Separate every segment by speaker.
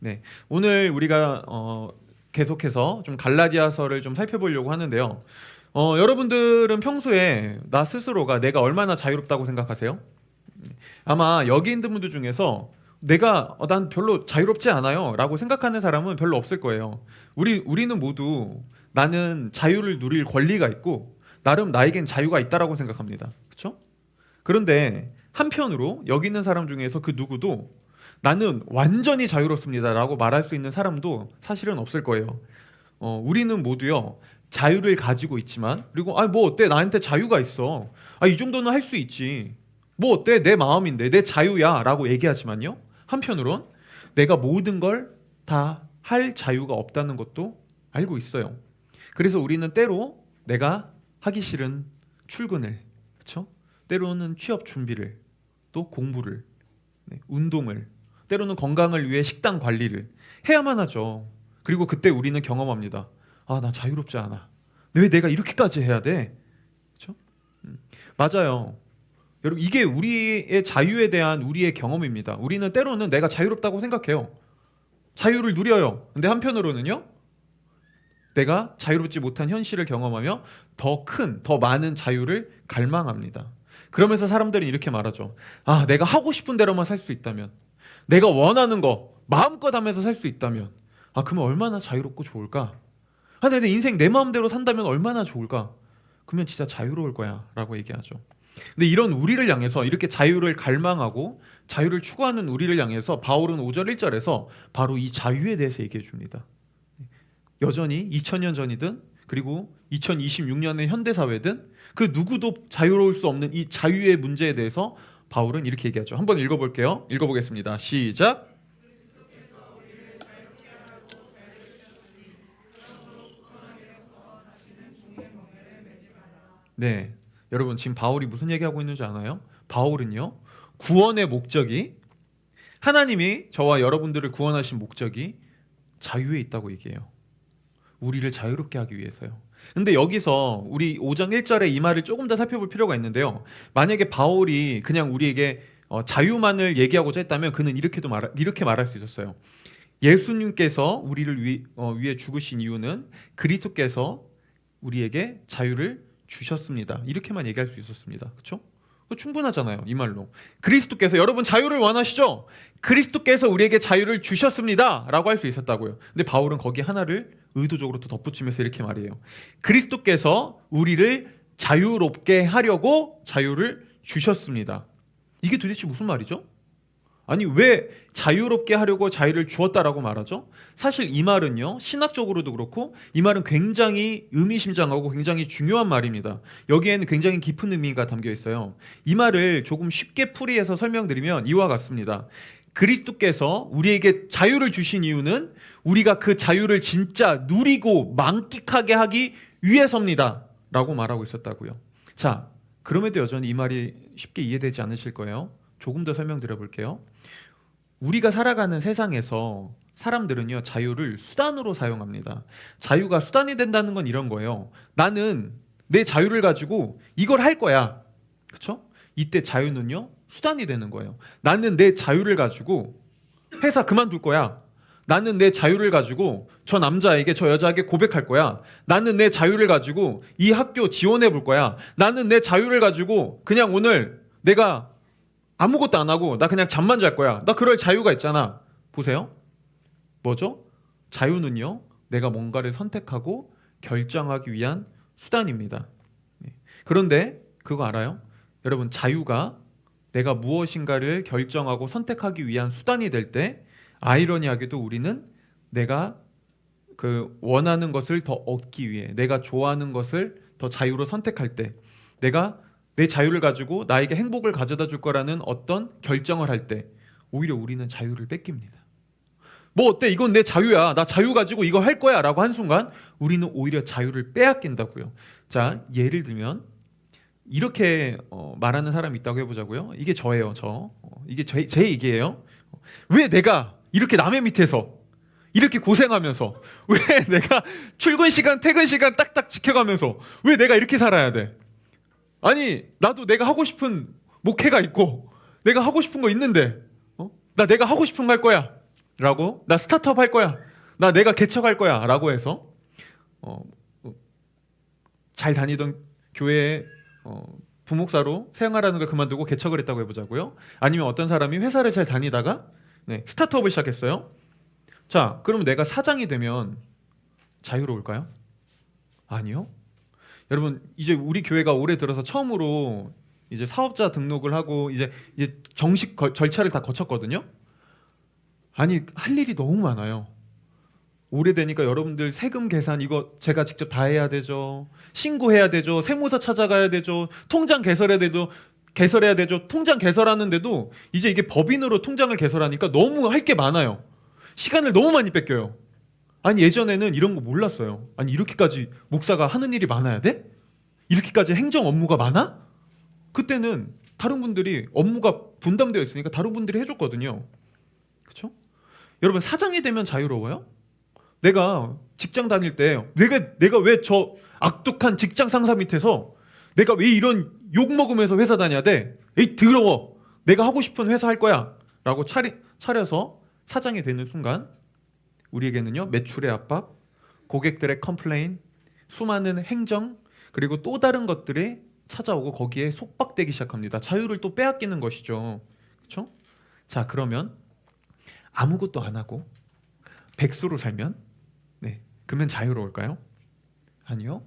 Speaker 1: 네, 오늘 우리가 계속해서 좀 갈라디아서를 좀 살펴보려고 하는데요. 여러분들은 평소에 나 스스로가 내가 얼마나 자유롭다고 생각하세요? 아마 여기 있는 분들 중에서 난 별로 자유롭지 않아요 라고 생각하는 사람은 별로 없을 거예요. 우리는 모두 나는 자유를 누릴 권리가 있고 나름 나에겐 자유가 있다라고 생각합니다. 그렇죠? 그런데 한편으로 여기 있는 사람 중에서 그 누구도 나는 완전히 자유롭습니다라고 말할 수 있는 사람도 사실은 없을 거예요. 우리는 모두요 자유를 가지고 있지만, 그리고 뭐 어때, 나한테 자유가 있어, 이 정도는 할 수 있지, 뭐 어때, 내 마음인데 내 자유야라고 얘기하지만요, 한편으론 내가 모든 걸 다 할 자유가 없다는 것도 알고 있어요. 그래서 우리는 때로 내가 하기 싫은 출근을, 그렇죠? 때로는 취업 준비를, 또 공부를, 운동을, 때로는 건강을 위해 식단 관리를 해야만 하죠. 그리고 그때 우리는 경험합니다. 나 자유롭지 않아. 왜 내가 이렇게까지 해야 돼? 그렇죠? 맞아요. 여러분, 이게 우리의 자유에 대한 우리의 경험입니다. 우리는 때로는 내가 자유롭다고 생각해요. 자유를 누려요. 근데 한편으로는요, 내가 자유롭지 못한 현실을 경험하며 더 많은 자유를 갈망합니다. 그러면서 사람들은 이렇게 말하죠. 내가 하고 싶은 대로만 살 수 있다면, 내가 원하는 거 마음껏 하면서 살 수 있다면, 그러면 얼마나 자유롭고 좋을까? 내 인생 내 마음대로 산다면 얼마나 좋을까? 그러면 진짜 자유로울 거야 라고 얘기하죠. 근데 이런 우리를 향해서, 이렇게 자유를 갈망하고 자유를 추구하는 우리를 향해서 바울은 5절 1절에서 바로 이 자유에 대해서 얘기해 줍니다. 여전히 2000년 전이든 그리고 2026년의 현대사회든 그 누구도 자유로울 수 없는 이 자유의 문제에 대해서 바울은 이렇게 얘기하죠. 한번 읽어볼게요. 읽어보겠습니다. 시작. 네, 여러분, 지금 바울이 무슨 얘기하고 있는지 아나요? 바울은요, 구원의 목적이, 하나님이 저와 여러분들을 구원하신 목적이 자유에 있다고 얘기해요. 우리를 자유롭게 하기 위해서요. 근데 여기서 우리 5장 1절의 이 말을 조금 더 살펴볼 필요가 있는데요. 만약에 바울이 그냥 우리에게 자유만을 얘기하고자 했다면 그는 이렇게 말할 수 있었어요. 예수님께서 우리를 위해 죽으신 이유는 그리스도께서 우리에게 자유를 주셨습니다. 이렇게만 얘기할 수 있었습니다. 그렇죠? 충분하잖아요. 이 말로. 그리스도께서, 여러분 자유를 원하시죠? 그리스도께서 우리에게 자유를 주셨습니다 라고 할 수 있었다고요. 근데 바울은 거기 하나를 의도적으로 또 덧붙이면서 이렇게 말해요. 그리스도께서 우리를 자유롭게 하려고 자유를 주셨습니다. 이게 도대체 무슨 말이죠? 왜 자유롭게 하려고 자유를 주었다라고 말하죠? 사실 이 말은요, 신학적으로도 그렇고 이 말은 굉장히 의미심장하고 굉장히 중요한 말입니다. 여기에는 굉장히 깊은 의미가 담겨 있어요. 이 말을 조금 쉽게 풀이해서 설명드리면 이와 같습니다. 그리스도께서 우리에게 자유를 주신 이유는 우리가 그 자유를 진짜 누리고 만끽하게 하기 위해서입니다 라고 말하고 있었다고요. 자, 그럼에도 여전히 이 말이 쉽게 이해되지 않으실 거예요. 조금 더 설명드려 볼게요. 우리가 살아가는 세상에서 사람들은요, 자유를 수단으로 사용합니다. 자유가 수단이 된다는 건 이런 거예요. 나는 내 자유를 가지고 이걸 할 거야. 그렇죠? 이때 자유는요, 수단이 되는 거예요. 나는 내 자유를 가지고 회사 그만둘 거야. 나는 내 자유를 가지고 저 남자에게 저 여자에게 고백할 거야. 나는 내 자유를 가지고 이 학교 지원해 볼 거야. 나는 내 자유를 가지고 그냥 오늘 내가 아무것도 안 하고 나 그냥 잠만 잘 거야. 나 그럴 자유가 있잖아. 보세요. 뭐죠? 자유는요, 내가 뭔가를 선택하고 결정하기 위한 수단입니다. 그런데 그거 알아요? 여러분, 자유가 내가 무엇인가를 결정하고 선택하기 위한 수단이 될 때, 아이러니하게도 우리는 내가 원하는 것을 더 얻기 위해, 내가 좋아하는 것을 더 자유로 선택할 때, 내가 내 자유를 가지고 나에게 행복을 가져다 줄 거라는 어떤 결정을 할 때, 오히려 우리는 자유를 뺏깁니다. 뭐 어때? 이건 내 자유야. 나 자유 가지고 이거 할 거야 라고 한 순간 우리는 오히려 자유를 빼앗긴다고요. 자, 예를 들면 이렇게 말하는 사람이 있다고 해보자고요. 이게 저예요. 이게 제 얘기예요. 왜 내가 이렇게 남의 밑에서 이렇게 고생하면서, 왜 내가 출근 시간 퇴근 시간 딱딱 지켜가면서 왜 내가 이렇게 살아야 돼? 나도 내가 하고 싶은 목회가 있고 내가 하고 싶은 거 있는데, 내가 하고 싶은 거 할 거야. 라고, 나 스타트업 할 거야, 나 내가 개척할 거야 라고 해서 어, 잘 다니던 교회에 부목사로 생활하는 걸 그만두고 개척을 했다고 해보자고요. 아니면 어떤 사람이 회사를 잘 다니다가 스타트업을 시작했어요. 자, 그럼 내가 사장이 되면 자유로울까요? 아니요. 여러분, 이제 우리 교회가 올해 들어서 처음으로 이제 사업자 등록을 하고 이제 정식 절차를 다 거쳤거든요. 아니, 할 일이 너무 많아요. 오래되니까 여러분들 세금 계산 이거 제가 직접 다 해야 되죠. 신고해야 되죠. 세무사 찾아가야 되죠. 통장 개설해야 되죠. 통장 개설하는데도 이제 이게 법인으로 통장을 개설하니까 너무 할 게 많아요. 시간을 너무 많이 뺏겨요. 아니, 예전에는 이런 거 몰랐어요. 아니, 이렇게까지 목사가 하는 일이 많아야 돼? 이렇게까지 행정 업무가 많아? 그때는 다른 분들이 업무가 분담되어 있으니까 다른 분들이 해줬거든요. 그렇죠? 여러분, 사장이 되면 자유로워요? 내가 직장 다닐 때 내가 왜 저 악독한 직장 상사 밑에서 내가 왜 이런 욕 먹으면서 회사 다녀야 돼? 에이, 더러워. 내가 하고 싶은 회사 할 거야 라고 차려서 사장이 되는 순간 우리에게는요, 매출의 압박, 고객들의 컴플레인, 수많은 행정, 그리고 또 다른 것들이 찾아오고 거기에 속박되기 시작합니다. 자유를 또 빼앗기는 것이죠. 그렇죠? 자, 그러면 아무것도 안 하고 백수로 살면 그러면 자유로울까요? 아니요.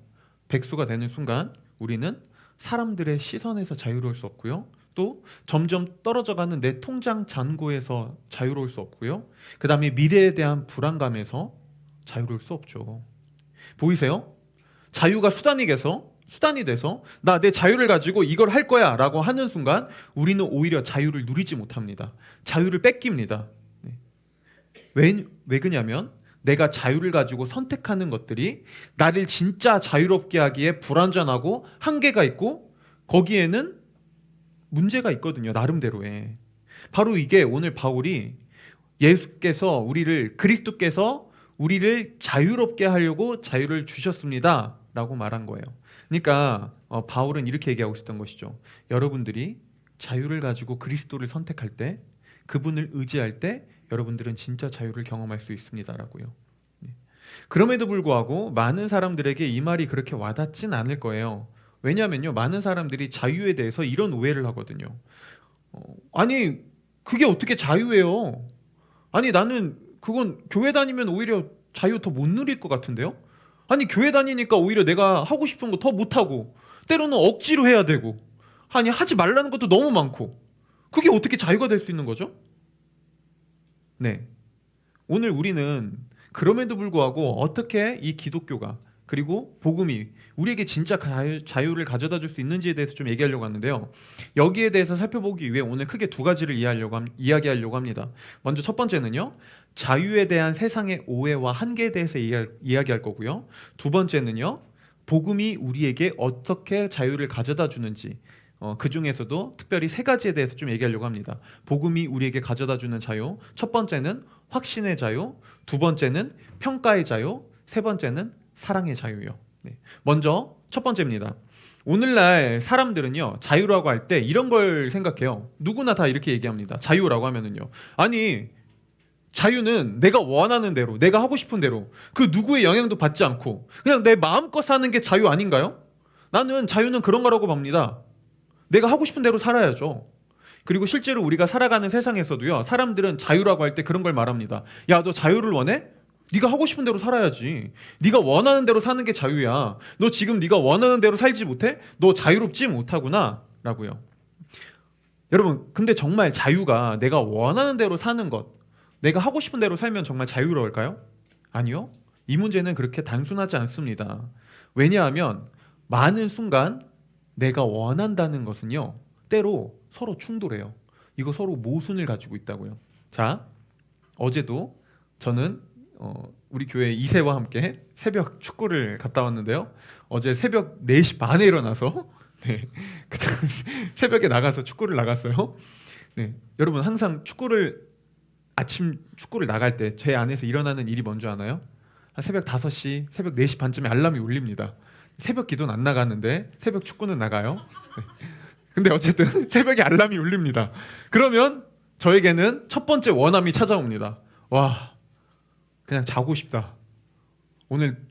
Speaker 1: 백수가 되는 순간 우리는 사람들의 시선에서 자유로울 수 없고요. 또 점점 떨어져가는 내 통장 잔고에서 자유로울 수 없고요. 그 다음에 미래에 대한 불안감에서 자유로울 수 없죠. 보이세요? 자유가 수단이 돼서 나 내 자유를 가지고 이걸 할 거야 라고 하는 순간 우리는 오히려 자유를 누리지 못합니다. 자유를 뺏깁니다. 왜 그냐면 내가 자유를 가지고 선택하는 것들이 나를 진짜 자유롭게 하기에 불완전하고 한계가 있고 거기에는 문제가 있거든요. 나름대로의. 바로 이게 오늘 바울이 그리스도께서 우리를 자유롭게 하려고 자유를 주셨습니다 라고 말한 거예요. 그러니까 바울은 이렇게 얘기하고 있었던 것이죠. 여러분들이 자유를 가지고 그리스도를 선택할 때, 그분을 의지할 때 여러분들은 진짜 자유를 경험할 수 있습니다라고요. 그럼에도 불구하고 많은 사람들에게 이 말이 그렇게 와닿진 않을 거예요. 왜냐하면요, 많은 사람들이 자유에 대해서 이런 오해를 하거든요. 아니, 그게 어떻게 자유예요? 아니, 나는 그건 교회 다니면 오히려 자유 더 못 누릴 것 같은데요? 아니, 교회 다니니까 오히려 내가 하고 싶은 거 더 못하고 때로는 억지로 해야 되고, 아니, 하지 말라는 것도 너무 많고, 그게 어떻게 자유가 될 수 있는 거죠? 오늘 우리는 그럼에도 불구하고 어떻게 이 기독교가, 그리고 복음이 우리에게 진짜 자유를 가져다 줄 수 있는지에 대해서 좀 얘기하려고 하는데요. 여기에 대해서 살펴보기 위해 오늘 크게 두 가지를 이야기하려고 합니다. 먼저 첫 번째는요, 자유에 대한 세상의 오해와 한계에 대해서 이야기할 거고요. 두 번째는요, 복음이 우리에게 어떻게 자유를 가져다 주는지, 그 중에서도 특별히 세 가지에 대해서 좀 얘기하려고 합니다. 복음이 우리에게 가져다 주는 자유, 첫 번째는 확신의 자유, 두 번째는 평가의 자유, 세 번째는 사랑의 자유요. 먼저 첫 번째입니다. 오늘날 사람들은요, 자유라고 할 때 이런 걸 생각해요. 누구나 다 이렇게 얘기합니다. 자유라고 하면은요, 아니, 자유는 내가 원하는 대로, 내가 하고 싶은 대로, 그 누구의 영향도 받지 않고 그냥 내 마음껏 사는 게 자유 아닌가요? 나는 자유는 그런 거라고 봅니다. 내가 하고 싶은 대로 살아야죠. 그리고 실제로 우리가 살아가는 세상에서도요, 사람들은 자유라고 할 때 그런 걸 말합니다. 야, 너 자유를 원해? 네가 하고 싶은 대로 살아야지. 네가 원하는 대로 사는 게 자유야. 너 지금 네가 원하는 대로 살지 못해? 너 자유롭지 못하구나 라고요. 여러분, 근데 정말 자유가 내가 원하는 대로 사는 것, 내가 하고 싶은 대로 살면 정말 자유로울까요? 아니요. 이 문제는 그렇게 단순하지 않습니다. 왜냐하면 많은 순간 내가 원한다는 것은요, 때로 서로 충돌해요. 이거 서로 모순을 가지고 있다고요. 자, 어제도 저는 우리 교회 2세와 함께 새벽 축구를 갔다 왔는데요. 어제 새벽 4시 반에 일어나서 그다음 새벽에 나가서 축구를 나갔어요. 여러분, 항상 아침 축구를 나갈 때 제 안에서 일어나는 일이 뭔지 아나요? 새벽 5시, 새벽 4시 반쯤에 알람이 울립니다. 새벽 기도는 안 나가는데 새벽 축구는 나가요. 근데 어쨌든 새벽에 알람이 울립니다. 그러면 저에게는 첫 번째 원함이 찾아옵니다. 와, 그냥 자고 싶다. 오늘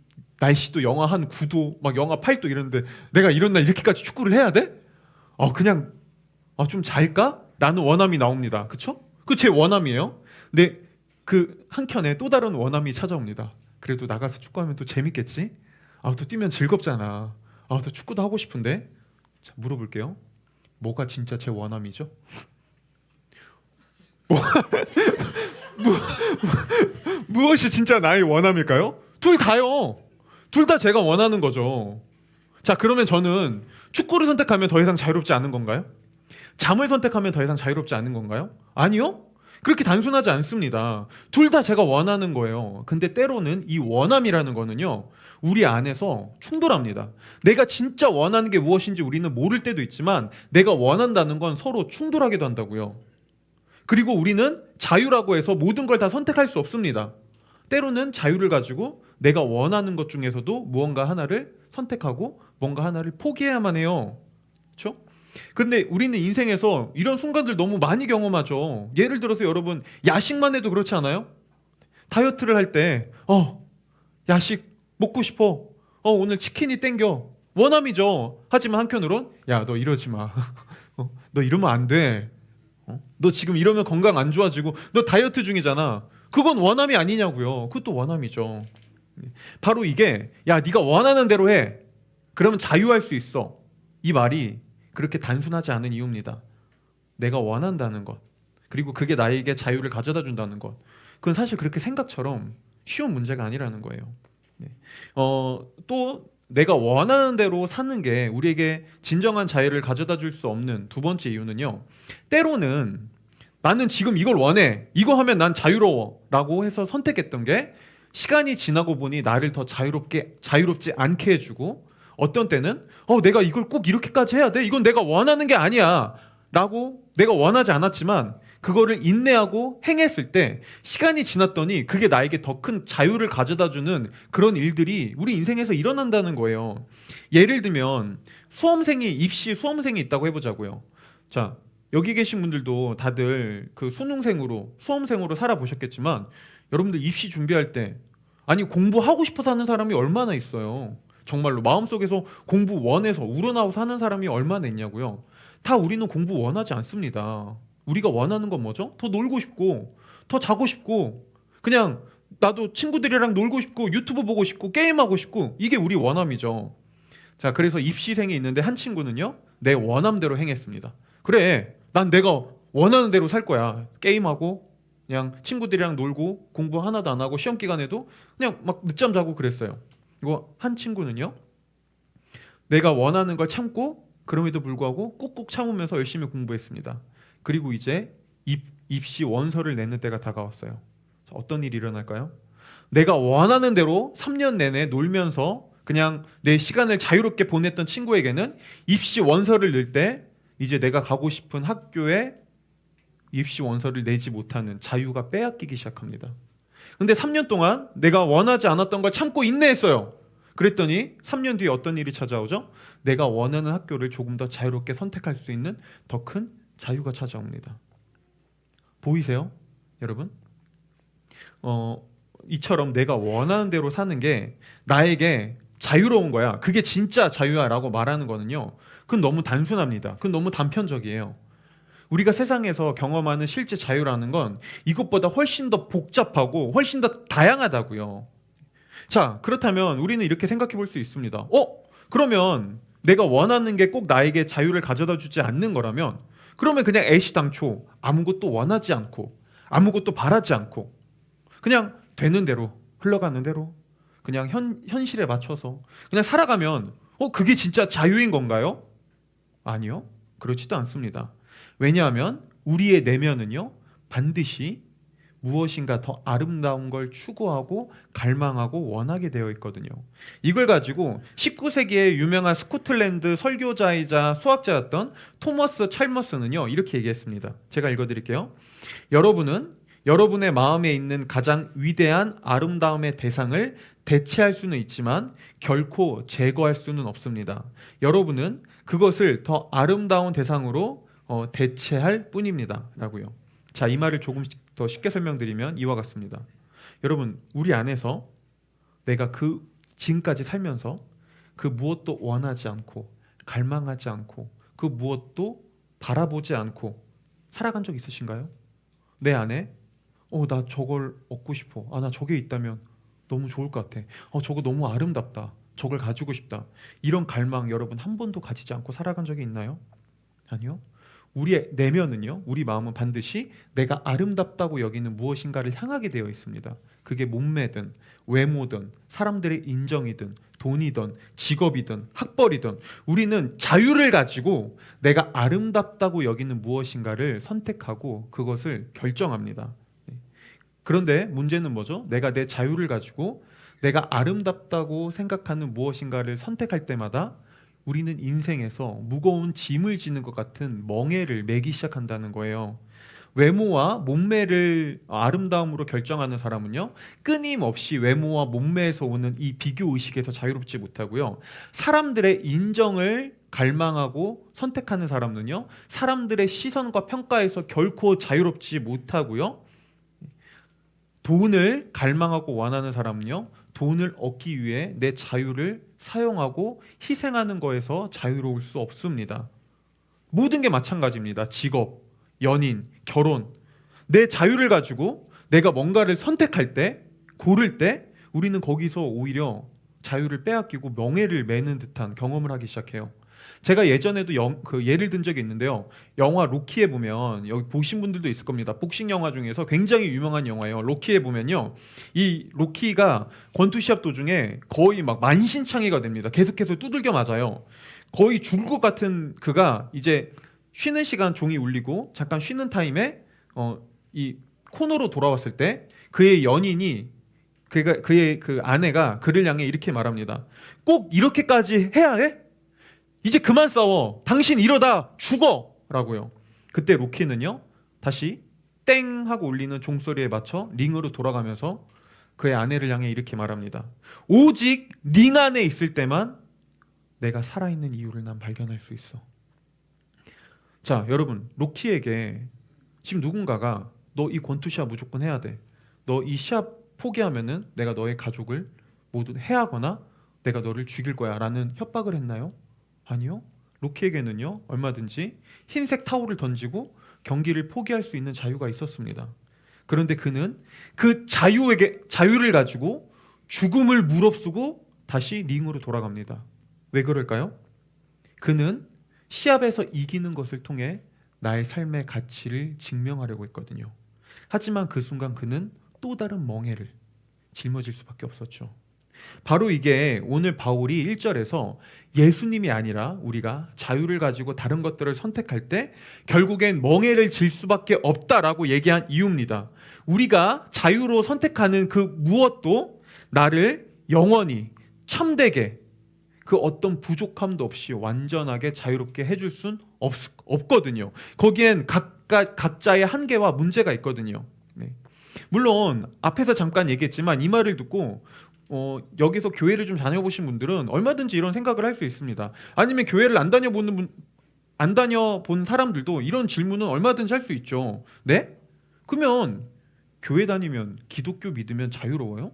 Speaker 1: 날씨도 영하 한 9도, 막 영하 8도 이러는데 내가 이런 날 이렇게까지 축구를 해야 돼? 그냥 좀 잘까? 라는 원함이 나옵니다. 그쵸? 그 제 원함이에요. 근데 그 한켠에 또 다른 원함이 찾아옵니다. 그래도 나가서 축구하면 또 재밌겠지? 또 뛰면 즐겁잖아. 또 축구도 하고 싶은데. 자, 물어볼게요. 뭐가 진짜 제 원함이죠? 무엇이 진짜 나의 원함일까요? 둘 다요. 둘 다 제가 원하는 거죠. 자, 그러면 저는 축구를 선택하면 더 이상 자유롭지 않은 건가요? 잠을 선택하면 더 이상 자유롭지 않은 건가요? 아니요. 그렇게 단순하지 않습니다. 둘 다 제가 원하는 거예요. 근데 때로는 이 원함이라는 거는요, 우리 안에서 충돌합니다. 내가 진짜 원하는 게 무엇인지 우리는 모를 때도 있지만 내가 원한다는 건 서로 충돌하기도 한다고요. 그리고 우리는 자유라고 해서 모든 걸 다 선택할 수 없습니다. 때로는 자유를 가지고 내가 원하는 것 중에서도 무언가 하나를 선택하고 뭔가 하나를 포기해야만 해요. 그렇죠? 근데 우리는 인생에서 이런 순간들 너무 많이 경험하죠. 예를 들어서 여러분, 야식만 해도 그렇지 않아요? 다이어트를 할 때 야식 먹고 싶어. 오늘 치킨이 땡겨. 원함이죠. 하지만 한편으론 야, 너 이러지 마. 너 이러면 안 돼. 너 지금 이러면 건강 안 좋아지고 너 다이어트 중이잖아. 그건 원함이 아니냐고요. 그것도 원함이죠. 바로 이게, 야, 네가 원하는 대로 해. 그러면 자유할 수 있어. 이 말이 그렇게 단순하지 않은 이유입니다. 내가 원한다는 것, 그리고 그게 나에게 자유를 가져다 준다는 것, 그건 사실 그렇게 생각처럼 쉬운 문제가 아니라는 거예요. 또 내가 원하는 대로 사는 게 우리에게 진정한 자유를 가져다 줄 수 없는 두 번째 이유는요, 때로는 나는 지금 이걸 원해, 이거 하면 난 자유로워 라고 해서 선택했던 게 시간이 지나고 보니 나를 더 자유롭지 않게 해주고, 어떤 때는 내가 이걸 꼭 이렇게까지 해야 돼? 이건 내가 원하는 게 아니야 라고 내가 원하지 않았지만 그거를 인내하고 행했을 때 시간이 지났더니 그게 나에게 더 큰 자유를 가져다주는 그런 일들이 우리 인생에서 일어난다는 거예요. 예를 들면 입시 수험생이 있다고 해보자고요. 자, 여기 계신 분들도 다들 그 수험생으로 살아보셨겠지만, 여러분들 입시 준비할 때 공부하고 싶어서 하는 사람이 얼마나 있어요. 정말로 마음속에서 공부 원해서 우러나와서 하는 사람이 얼마나 있냐고요. 다 우리는 공부 원하지 않습니다. 우리가 원하는 건 뭐죠? 더 놀고 싶고, 더 자고 싶고, 그냥 나도 친구들이랑 놀고 싶고, 유튜브 보고 싶고, 게임하고 싶고, 이게 우리 원함이죠. 자, 그래서 입시생이 있는데 한 친구는요, 내 원함대로 행했습니다. 그래, 난 내가 원하는 대로 살 거야. 게임하고 그냥 친구들이랑 놀고 공부 하나도 안 하고 시험 기간에도 그냥 막 늦잠 자고 그랬어요. 이거 한 친구는요, 내가 원하는 걸 참고 그럼에도 불구하고 꾹꾹 참으면서 열심히 공부했습니다. 그리고 이제 입시 원서를 내는 때가 다가왔어요. 자, 어떤 일이 일어날까요? 내가 원하는 대로 3년 내내 놀면서 그냥 내 시간을 자유롭게 보냈던 친구에게는 입시 원서를 낼 때 이제 내가 가고 싶은 학교에 입시 원서를 내지 못하는 자유가 빼앗기기 시작합니다. 근데 3년 동안 내가 원하지 않았던 걸 참고 인내했어요. 그랬더니 3년 뒤에 어떤 일이 찾아오죠? 내가 원하는 학교를 조금 더 자유롭게 선택할 수 있는 더 큰 자유가 찾아옵니다. 보이세요? 여러분? 이처럼 내가 원하는 대로 사는 게 나에게 자유로운 거야, 그게 진짜 자유야 라고 말하는 거는요, 그건 너무 단순합니다. 그건 너무 단편적이에요. 우리가 세상에서 경험하는 실제 자유라는 건 이것보다 훨씬 더 복잡하고 훨씬 더 다양하다고요. 자, 그렇다면 우리는 이렇게 생각해 볼 수 있습니다. 그러면 내가 원하는 게 꼭 나에게 자유를 가져다 주지 않는 거라면, 그러면 그냥 애시당초 아무것도 원하지 않고 아무것도 바라지 않고 그냥 되는 대로, 흘러가는 대로 그냥 현실에 맞춰서 그냥 살아가면 그게 진짜 자유인 건가요? 아니요, 그렇지도 않습니다. 왜냐하면 우리의 내면은요, 반드시 무엇인가 더 아름다운 걸 추구하고 갈망하고 원하게 되어 있거든요. 이걸 가지고 19세기의 유명한 스코틀랜드 설교자이자 수학자였던 토머스 찰머스는요, 이렇게 얘기했습니다. 제가 읽어드릴게요. 여러분은 여러분의 마음에 있는 가장 위대한 아름다움의 대상을 대체할 수는 있지만 결코 제거할 수는 없습니다. 여러분은 그것을 더 아름다운 대상으로 대체할 뿐입니다 라고요. 자, 이 말을 조금씩 더 쉽게 설명드리면 이와 같습니다. 여러분, 우리 안에서 내가 그 지금까지 살면서 그 무엇도 원하지 않고 갈망하지 않고 그 무엇도 바라보지 않고 살아간 적 있으신가요? 내 안에 나 저걸 얻고 싶어. 나 저게 있다면 너무 좋을 것 같아. 저거 너무 아름답다. 저걸 가지고 싶다. 이런 갈망 여러분 한 번도 가지지 않고 살아간 적이 있나요? 아니요. 우리의 내면은요, 우리 마음은 반드시 내가 아름답다고 여기는 무엇인가를 향하게 되어 있습니다. 그게 몸매든 외모든 사람들의 인정이든 돈이든 직업이든 학벌이든 우리는 자유를 가지고 내가 아름답다고 여기는 무엇인가를 선택하고 그것을 결정합니다. 그런데 문제는 뭐죠? 내가 내 자유를 가지고 내가 아름답다고 생각하는 무엇인가를 선택할 때마다 우리는 인생에서 무거운 짐을 지는 것 같은 멍해를 매기 시작한다는 거예요. 외모와 몸매를 아름다움으로 결정하는 사람은요, 끊임없이 외모와 몸매에서 오는 이 비교 의식에서 자유롭지 못하고요, 사람들의 인정을 갈망하고 선택하는 사람은요, 사람들의 시선과 평가에서 결코 자유롭지 못하고요, 돈을 갈망하고 원하는 사람은요, 돈을 얻기 위해 내 자유를 사용하고 희생하는 거에서 자유로울 수 없습니다. 모든 게 마찬가지입니다. 직업, 연인, 결혼. 내 자유를 가지고 내가 뭔가를 선택할 때, 고를 때 우리는 거기서 오히려 자유를 빼앗기고 명예를 매는 듯한 경험을 하기 시작해요. 제가 예전에도 예를 든 적이 있는데요. 영화 로키에 보면 여기 보신 분들도 있을 겁니다. 복싱 영화 중에서 굉장히 유명한 영화예요. 로키에 보면요, 이 로키가 권투 시합 도중에 거의 막 만신창이가 됩니다. 계속해서 두들겨 맞아요. 거의 죽을 것 같은 그가 이제 쉬는 시간 종이 울리고 잠깐 쉬는 타임에 이 코너로 돌아왔을 때 그의 연인이 그의 그 아내가 그를 향해 이렇게 말합니다. 꼭 이렇게까지 해야 해? 이제 그만 싸워. 당신 이러다 죽어. 라고요. 그때 로키는요, 다시 땡 하고 울리는 종소리에 맞춰 링으로 돌아가면서 그의 아내를 향해 이렇게 말합니다. 오직 링 안에 있을 때만 내가 살아있는 이유를 난 발견할 수 있어. 자, 여러분, 로키에게 지금 누군가가 너 이 권투 시합 무조건 해야 돼. 너 이 시합 포기하면은 내가 너의 가족을 모두 해하거나 내가 너를 죽일 거야 라는 협박을 했나요? 아니요. 로키에게는요, 얼마든지 흰색 타올을 던지고 경기를 포기할 수 있는 자유가 있었습니다. 그런데 그는 그 자유를 가지고 죽음을 무릅쓰고 다시 링으로 돌아갑니다. 왜 그럴까요? 그는 시합에서 이기는 것을 통해 나의 삶의 가치를 증명하려고 했거든요. 하지만 그 순간 그는 또 다른 멍해를 짊어질 수밖에 없었죠. 바로 이게 오늘 바울이 1절에서 예수님이 아니라 우리가 자유를 가지고 다른 것들을 선택할 때 결국엔 멍해를 질 수밖에 없다라고 얘기한 이유입니다. 우리가 자유로 선택하는 그 무엇도 나를 영원히 참되게 그 어떤 부족함도 없이 완전하게 자유롭게 해줄 순 없거든요. 거기엔 각자의 한계와 문제가 있거든요. 네. 물론 앞에서 잠깐 얘기했지만 이 말을 듣고 여기서 교회를 좀 다녀보신 분들은 얼마든지 이런 생각을 할 수 있습니다. 아니면 교회를 안 다녀본 사람들도 이런 질문은 얼마든지 할 수 있죠. 네? 그러면 교회 다니면 기독교 믿으면 자유로워요?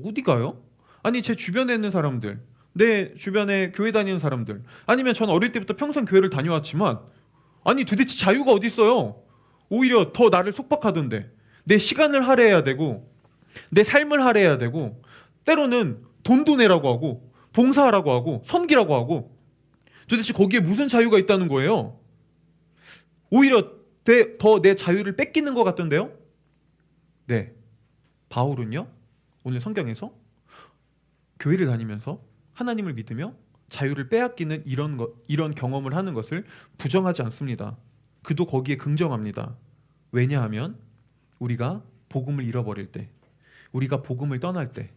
Speaker 1: 어디 가요? 아니, 제 주변에 있는 사람들, 내 주변에 교회 다니는 사람들, 아니면 전 어릴 때부터 평생 교회를 다녀왔지만 아니 도대체 자유가 어디 있어요? 오히려 더 나를 속박하던데 내 시간을 할애해야 되고 내 삶을 할애해야 되고 때로는 돈도 내라고 하고 봉사하라고 하고 섬기라고 하고 도대체 거기에 무슨 자유가 있다는 거예요? 오히려 더 내 자유를 뺏기는 것 같던데요? 네, 바울은요 오늘 성경에서 교회를 다니면서 하나님을 믿으며 자유를 빼앗기는 이런 경험을 하는 것을 부정하지 않습니다. 그도 거기에 긍정합니다. 왜냐하면 우리가 복음을 잃어버릴 때, 우리가 복음을 떠날 때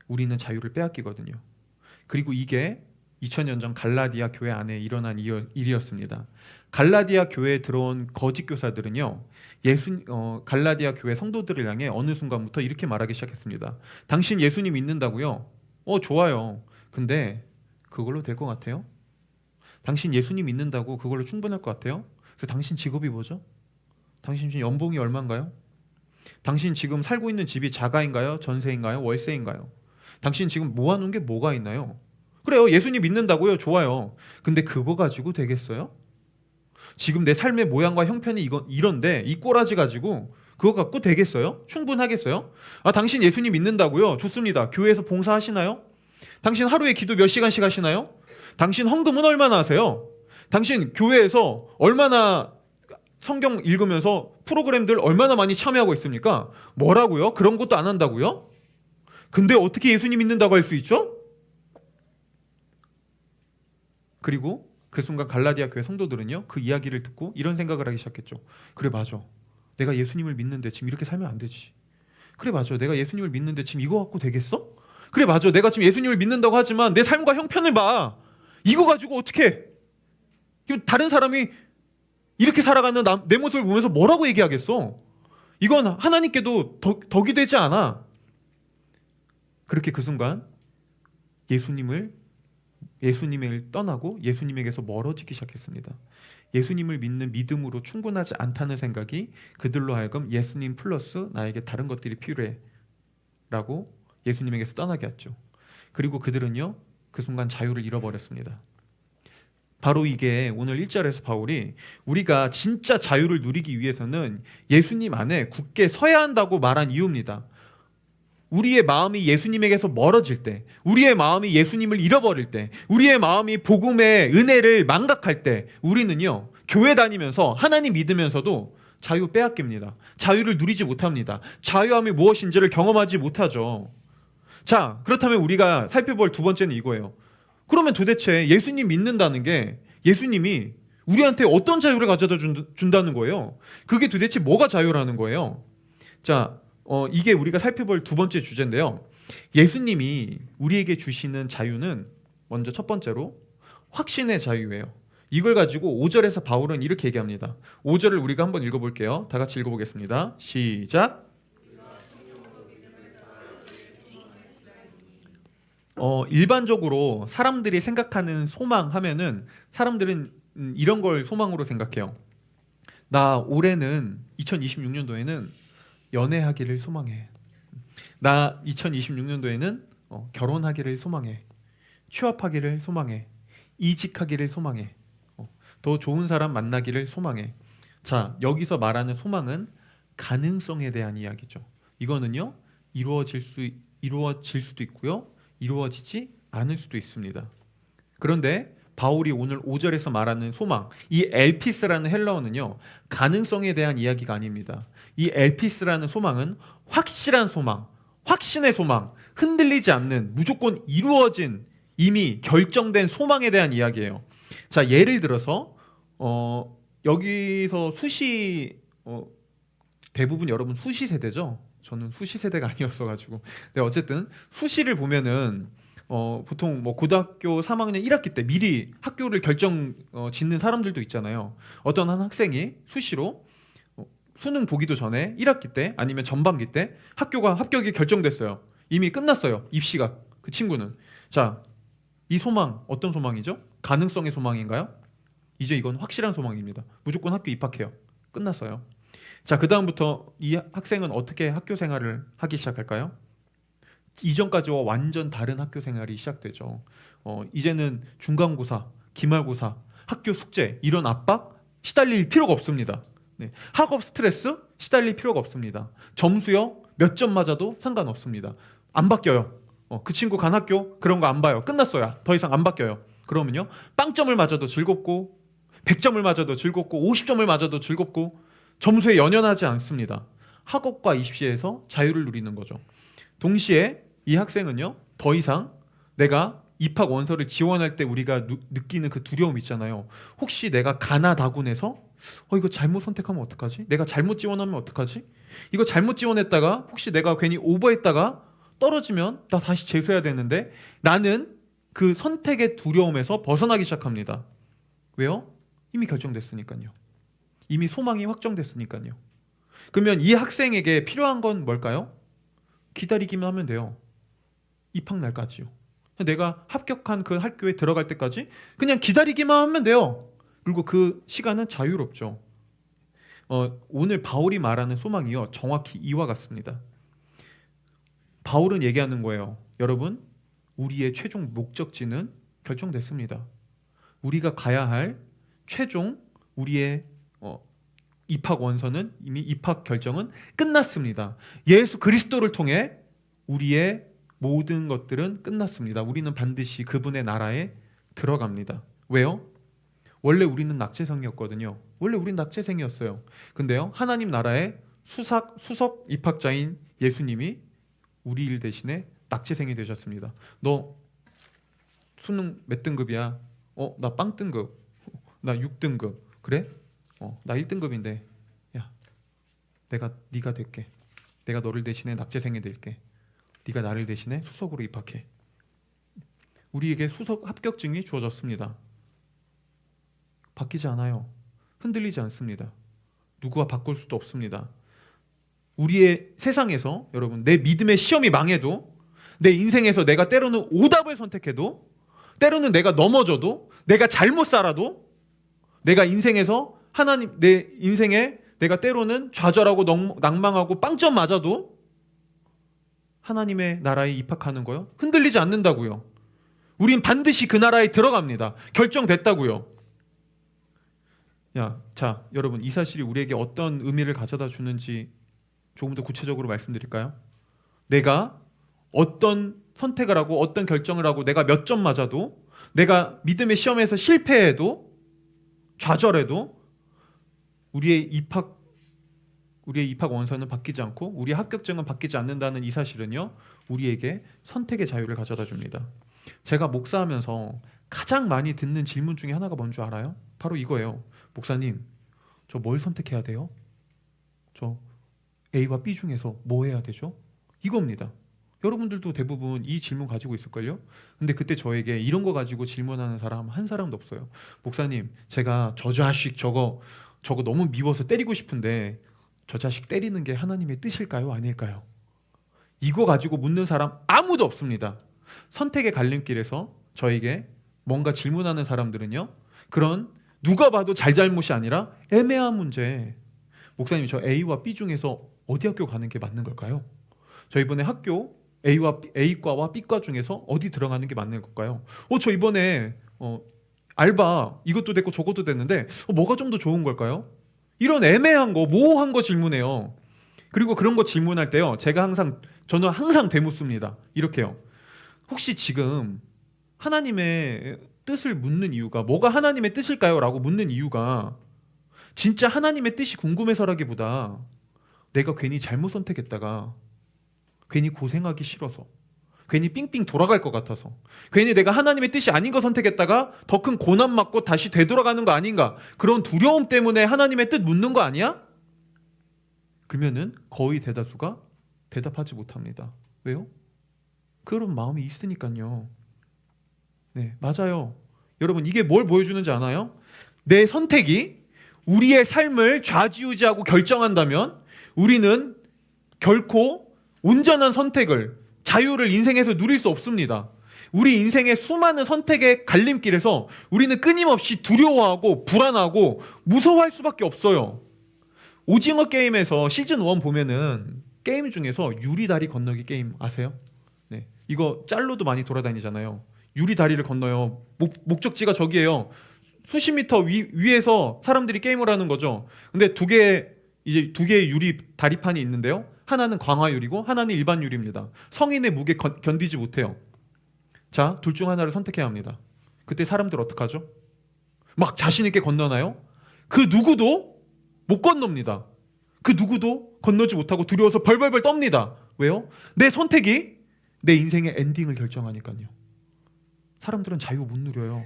Speaker 1: 우리는 자유를 빼앗기거든요. 그리고 이게 2000년 전 갈라디아 교회 안에 일어난 일이었습니다. 갈라디아 교회에 들어온 거짓 교사들은요, 갈라디아 교회 성도들을 향해 어느 순간부터 이렇게 말하기 시작했습니다. 당신 예수님 믿는다고요? 좋아요. 근데 그걸로 될 것 같아요? 당신 예수님 믿는다고 그걸로 충분할 것 같아요? 그래서 당신 직업이 뭐죠? 당신 지금 연봉이 얼마인가요? 당신 지금 살고 있는 집이 자가인가요? 전세인가요? 월세인가요? 당신 지금 모아놓은 게 뭐가 있나요? 그래요. 예수님 믿는다고요. 좋아요. 근데 그거 가지고 되겠어요? 지금 내 삶의 모양과 형편이 이런데 이 꼬라지 가지고 그거 갖고 되겠어요? 충분하겠어요? 아, 당신 예수님 믿는다고요? 좋습니다. 교회에서 봉사하시나요? 당신 하루에 기도 몇 시간씩 하시나요? 당신 헌금은 얼마나 하세요? 당신 교회에서 얼마나 성경 읽으면서 프로그램들 얼마나 많이 참여하고 있습니까? 뭐라고요? 그런 것도 안 한다고요? 근데 어떻게 예수님 믿는다고 할 수 있죠? 그리고 그 순간 갈라디아 교회 성도들은요, 그 이야기를 듣고 이런 생각을 하기 시작했죠. 그래, 맞아. 내가 예수님을 믿는데 지금 이렇게 살면 안 되지. 그래, 맞아. 내가 예수님을 믿는데 지금 이거 갖고 되겠어? 그래, 맞아. 내가 지금 예수님을 믿는다고 하지만 내 삶과 형편을 봐. 이거 가지고 어떻게? 다른 사람이 이렇게 살아가는 내 모습을 보면서 뭐라고 얘기하겠어? 이건 하나님께도 덕이 되지 않아. 그렇게 그 순간 예수님을 떠나고 예수님에게서 멀어지기 시작했습니다. 예수님을 믿는 믿음으로 충분하지 않다는 생각이 그들로 하여금 예수님 플러스 나에게 다른 것들이 필요해 라고 예수님에게서 떠나게 했죠. 그리고 그들은요, 그 순간 자유를 잃어버렸습니다. 바로 이게 오늘 1절에서 바울이 우리가 진짜 자유를 누리기 위해서는 예수님 안에 굳게 서야 한다고 말한 이유입니다. 우리의 마음이 예수님에게서 멀어질 때, 우리의 마음이 예수님을 잃어버릴 때, 우리의 마음이 복음의 은혜를 망각할 때 우리는요, 교회 다니면서 하나님 믿으면서도 자유 빼앗깁니다. 자유를 누리지 못합니다. 자유함이 무엇인지를 경험하지 못하죠. 자, 그렇다면 우리가 살펴볼 두 번째는 이거예요. 그러면 도대체 예수님 믿는다는 게 예수님이 우리한테 어떤 자유를 가져다 준다는 거예요? 그게 도대체 뭐가 자유라는 거예요? 자, 이게 우리가 살펴볼 두 번째 주제인데요. 예수님이 우리에게 주시는 자유는 먼저 첫 번째로 확신의 자유예요. 이걸 가지고 5절에서 바울은 이렇게 얘기합니다. 5절을 우리가 한번 읽어볼게요. 다 같이 읽어보겠습니다. 시작. 일반적으로 사람들이 생각하는 소망 하면은 사람들은 이런 걸 소망으로 생각해요. 나 올해는 2026년도에는 연애하기를 소망해. 나 2026년도에는 결혼하기를 소망해. 취업하기를 소망해. 이직하기를 소망해. 더 좋은 사람 만나기를 소망해. 자, 여기서 말하는 소망은 가능성에 대한 이야기죠. 이거는요, 이루어질 수도 있고요, 이루어지지 않을 수도 있습니다. 그런데 바울이 오늘 5절에서 말하는 소망, 이 엘피스라는 헬라어는요, 가능성에 대한 이야기가 아닙니다. 이 엘피스라는 소망은 확실한 소망, 확신의 소망, 흔들리지 않는, 무조건 이루어진, 이미 결정된 소망에 대한 이야기예요. 자, 예를 들어서 여기서 대부분 여러분 수시 세대죠? 저는 수시 세대가 아니었어가지고. 근데 어쨌든 수시를 보면은 보통 뭐 고등학교 3학년 1학기 때 미리 학교를 짓는 사람들도 있잖아요. 어떤 한 학생이 수시로 수능 보기도 전에 1학기 때 아니면 전반기 때 학교가 합격이 결정됐어요. 이미 끝났어요. 입시가. 그 친구는. 자, 이 소망 어떤 소망이죠? 가능성의 소망인가요? 이제 이건 확실한 소망입니다. 무조건 학교 입학해요. 끝났어요. 자, 그 다음부터 이 학생은 어떻게 학교 생활을 하기 시작할까요? 이전까지와 완전 다른 학교 생활이 시작되죠. 이제는 중간고사, 기말고사, 학교 숙제 이런 압박 시달릴 필요가 없습니다. 네. 학업 스트레스 시달릴 필요가 없습니다. 점수요 몇 점 맞아도 상관없습니다. 안 바뀌어요. 그 친구 간 학교 그런 거 안 봐요. 끝났어요. 더 이상 안 바뀌어요. 그러면요, 빵점을 맞아도 즐겁고 100점을 맞아도 즐겁고 50점을 맞아도 즐겁고 점수에 연연하지 않습니다. 학업과 입시에서 자유를 누리는 거죠. 동시에 이 학생은요, 더 이상 내가 입학 원서를 지원할 때 우리가 느끼는 그 두려움 있잖아요. 혹시 내가 가나다군에서 이거 잘못 선택하면 어떡하지? 내가 잘못 지원하면 어떡하지? 이거 잘못 지원했다가 혹시 내가 괜히 오버했다가 떨어지면 나 다시 재수해야 되는데, 나는 그 선택의 두려움에서 벗어나기 시작합니다. 왜요? 이미 결정됐으니까요. 이미 소망이 확정됐으니까요. 그러면 이 학생에게 필요한 건 뭘까요? 기다리기만 하면 돼요. 입학 날까지요. 내가 합격한 그 학교에 들어갈 때까지 그냥 기다리기만 하면 돼요. 그리고 그 시간은 자유롭죠. 오늘 바울이 말하는 소망이요, 정확히 이와 같습니다. 바울은 얘기하는 거예요. 여러분, 우리의 최종 목적지는 결정됐습니다. 우리가 가야 할 최종 우리의 입학 원서는 이미 입학 결정은 끝났습니다. 예수 그리스도를 통해 우리의 모든 것들은 끝났습니다. 우리는 반드시 그분의 나라에 들어갑니다. 왜요? 원래 우리는 낙제생이었거든요. 원래 우린 낙제생이었어요. 근데요, 하나님 나라의 수석 입학자인 예수님이 우리 일 대신에 낙제생이 되셨습니다. 너 수능 몇 등급이야? 나 빵등급. 나 6등급. 그래? 나 1등급인데. 야, 내가 네가 될게. 내가 너를 대신에 낙제생이 될게. 네가 나를 대신에 수석으로 입학해. 우리에게 수석 합격증이 주어졌습니다. 바뀌지 않아요. 흔들리지 않습니다. 누구와 바꿀 수도 없습니다. 우리의 세상에서 여러분, 내 믿음의 시험이 망해도, 내 인생에서 내가 때로는 오답을 선택해도, 때로는 내가 넘어져도, 내가 잘못 살아도, 내가 인생에서 하나님, 내 인생에 내가 때로는 좌절하고 낭망하고 빵점 맞아도 하나님의 나라에 입학하는 거요, 흔들리지 않는다고요. 우린 반드시 그 나라에 들어갑니다. 결정됐다고요. 자, 여러분, 이 사실이 우리에게 어떤 의미를 가져다 주는지 조금 더 구체적으로 말씀드릴까요? 내가 어떤 선택을 하고 어떤 결정을 하고 내가 몇 점 맞아도, 내가 믿음의 시험에서 실패해도, 좌절해도 우리의 입학 원서는 바뀌지 않고 우리의 합격증은 바뀌지 않는다는 이 사실은요, 우리에게 선택의 자유를 가져다 줍니다. 제가 목사하면서 가장 많이 듣는 질문 중에 하나가 뭔 줄 알아요? 바로 이거예요. 목사님, 저 뭘 선택해야 돼요? 저 A와 B 중에서 뭐 해야 되죠? 이겁니다. 여러분들도 대부분 이 질문 가지고 있을걸요? 근데 그때 저에게 이런 거 가지고 질문하는 사람 한 사람도 없어요. 목사님, 제가 저 자식 저거 너무 미워서 때리고 싶은데 저 자식 때리는 게 하나님의 뜻일까요? 아닐까요? 이거 가지고 묻는 사람 아무도 없습니다. 선택의 갈림길에서 저에게 뭔가 질문하는 사람들은요, 그런 누가 봐도 잘잘못이 아니라 애매한 문제. 목사님, 저 A와 B 중에서 어디 학교 가는 게 맞는 걸까요? 저 이번에 학교 A과와 B과 중에서 어디 들어가는 게 맞는 걸까요? 저 이번에 알바 이것도 됐고 저것도 됐는데 뭐가 좀 더 좋은 걸까요? 이런 애매한 거, 모호한 거 질문해요. 그리고 그런 거 질문할 때요, 저는 항상 되묻습니다. 이렇게요. 혹시 지금 하나님의 뜻을 묻는 이유가, 뭐가 하나님의 뜻일까요? 라고 묻는 이유가 진짜 하나님의 뜻이 궁금해서라기보다 내가 괜히 잘못 선택했다가 괜히 고생하기 싫어서, 괜히 삥삥 돌아갈 것 같아서, 괜히 내가 하나님의 뜻이 아닌 거 선택했다가 더 큰 고난 맞고 다시 되돌아가는 거 아닌가, 그런 두려움 때문에 하나님의 뜻 묻는 거 아니야? 그러면은 거의 대다수가 대답하지 못합니다. 왜요? 그런 마음이 있으니까요. 네, 맞아요. 여러분, 이게 뭘 보여주는지 아나요? 내 선택이 우리의 삶을 좌지우지하고 결정한다면 우리는 결코 온전한 선택을, 자유를 인생에서 누릴 수 없습니다. 우리 인생의 수많은 선택의 갈림길에서 우리는 끊임없이 두려워하고 불안하고 무서워할 수밖에 없어요. 오징어 게임에서 시즌 1 보면은 게임 중에서 유리다리 건너기 게임 아세요? 네, 이거 짤로도 많이 돌아다니잖아요. 유리다리를 건너요. 목적지가 저기예요. 수십 미터 위에서 사람들이 게임을 하는 거죠. 근데 두 개의 유리 다리판이 있는데요, 하나는 광화유리고 하나는 일반 유리입니다. 성인의 무게 견디지 못해요. 자, 둘 중 하나를 선택해야 합니다. 그때 사람들 어떡하죠? 막 자신 있게 건너나요? 그 누구도 못 건넙니다. 그 누구도 건너지 못하고 두려워서 벌벌벌 떱니다. 왜요? 내 선택이 내 인생의 엔딩을 결정하니까요. 사람들은 자유 못 누려요.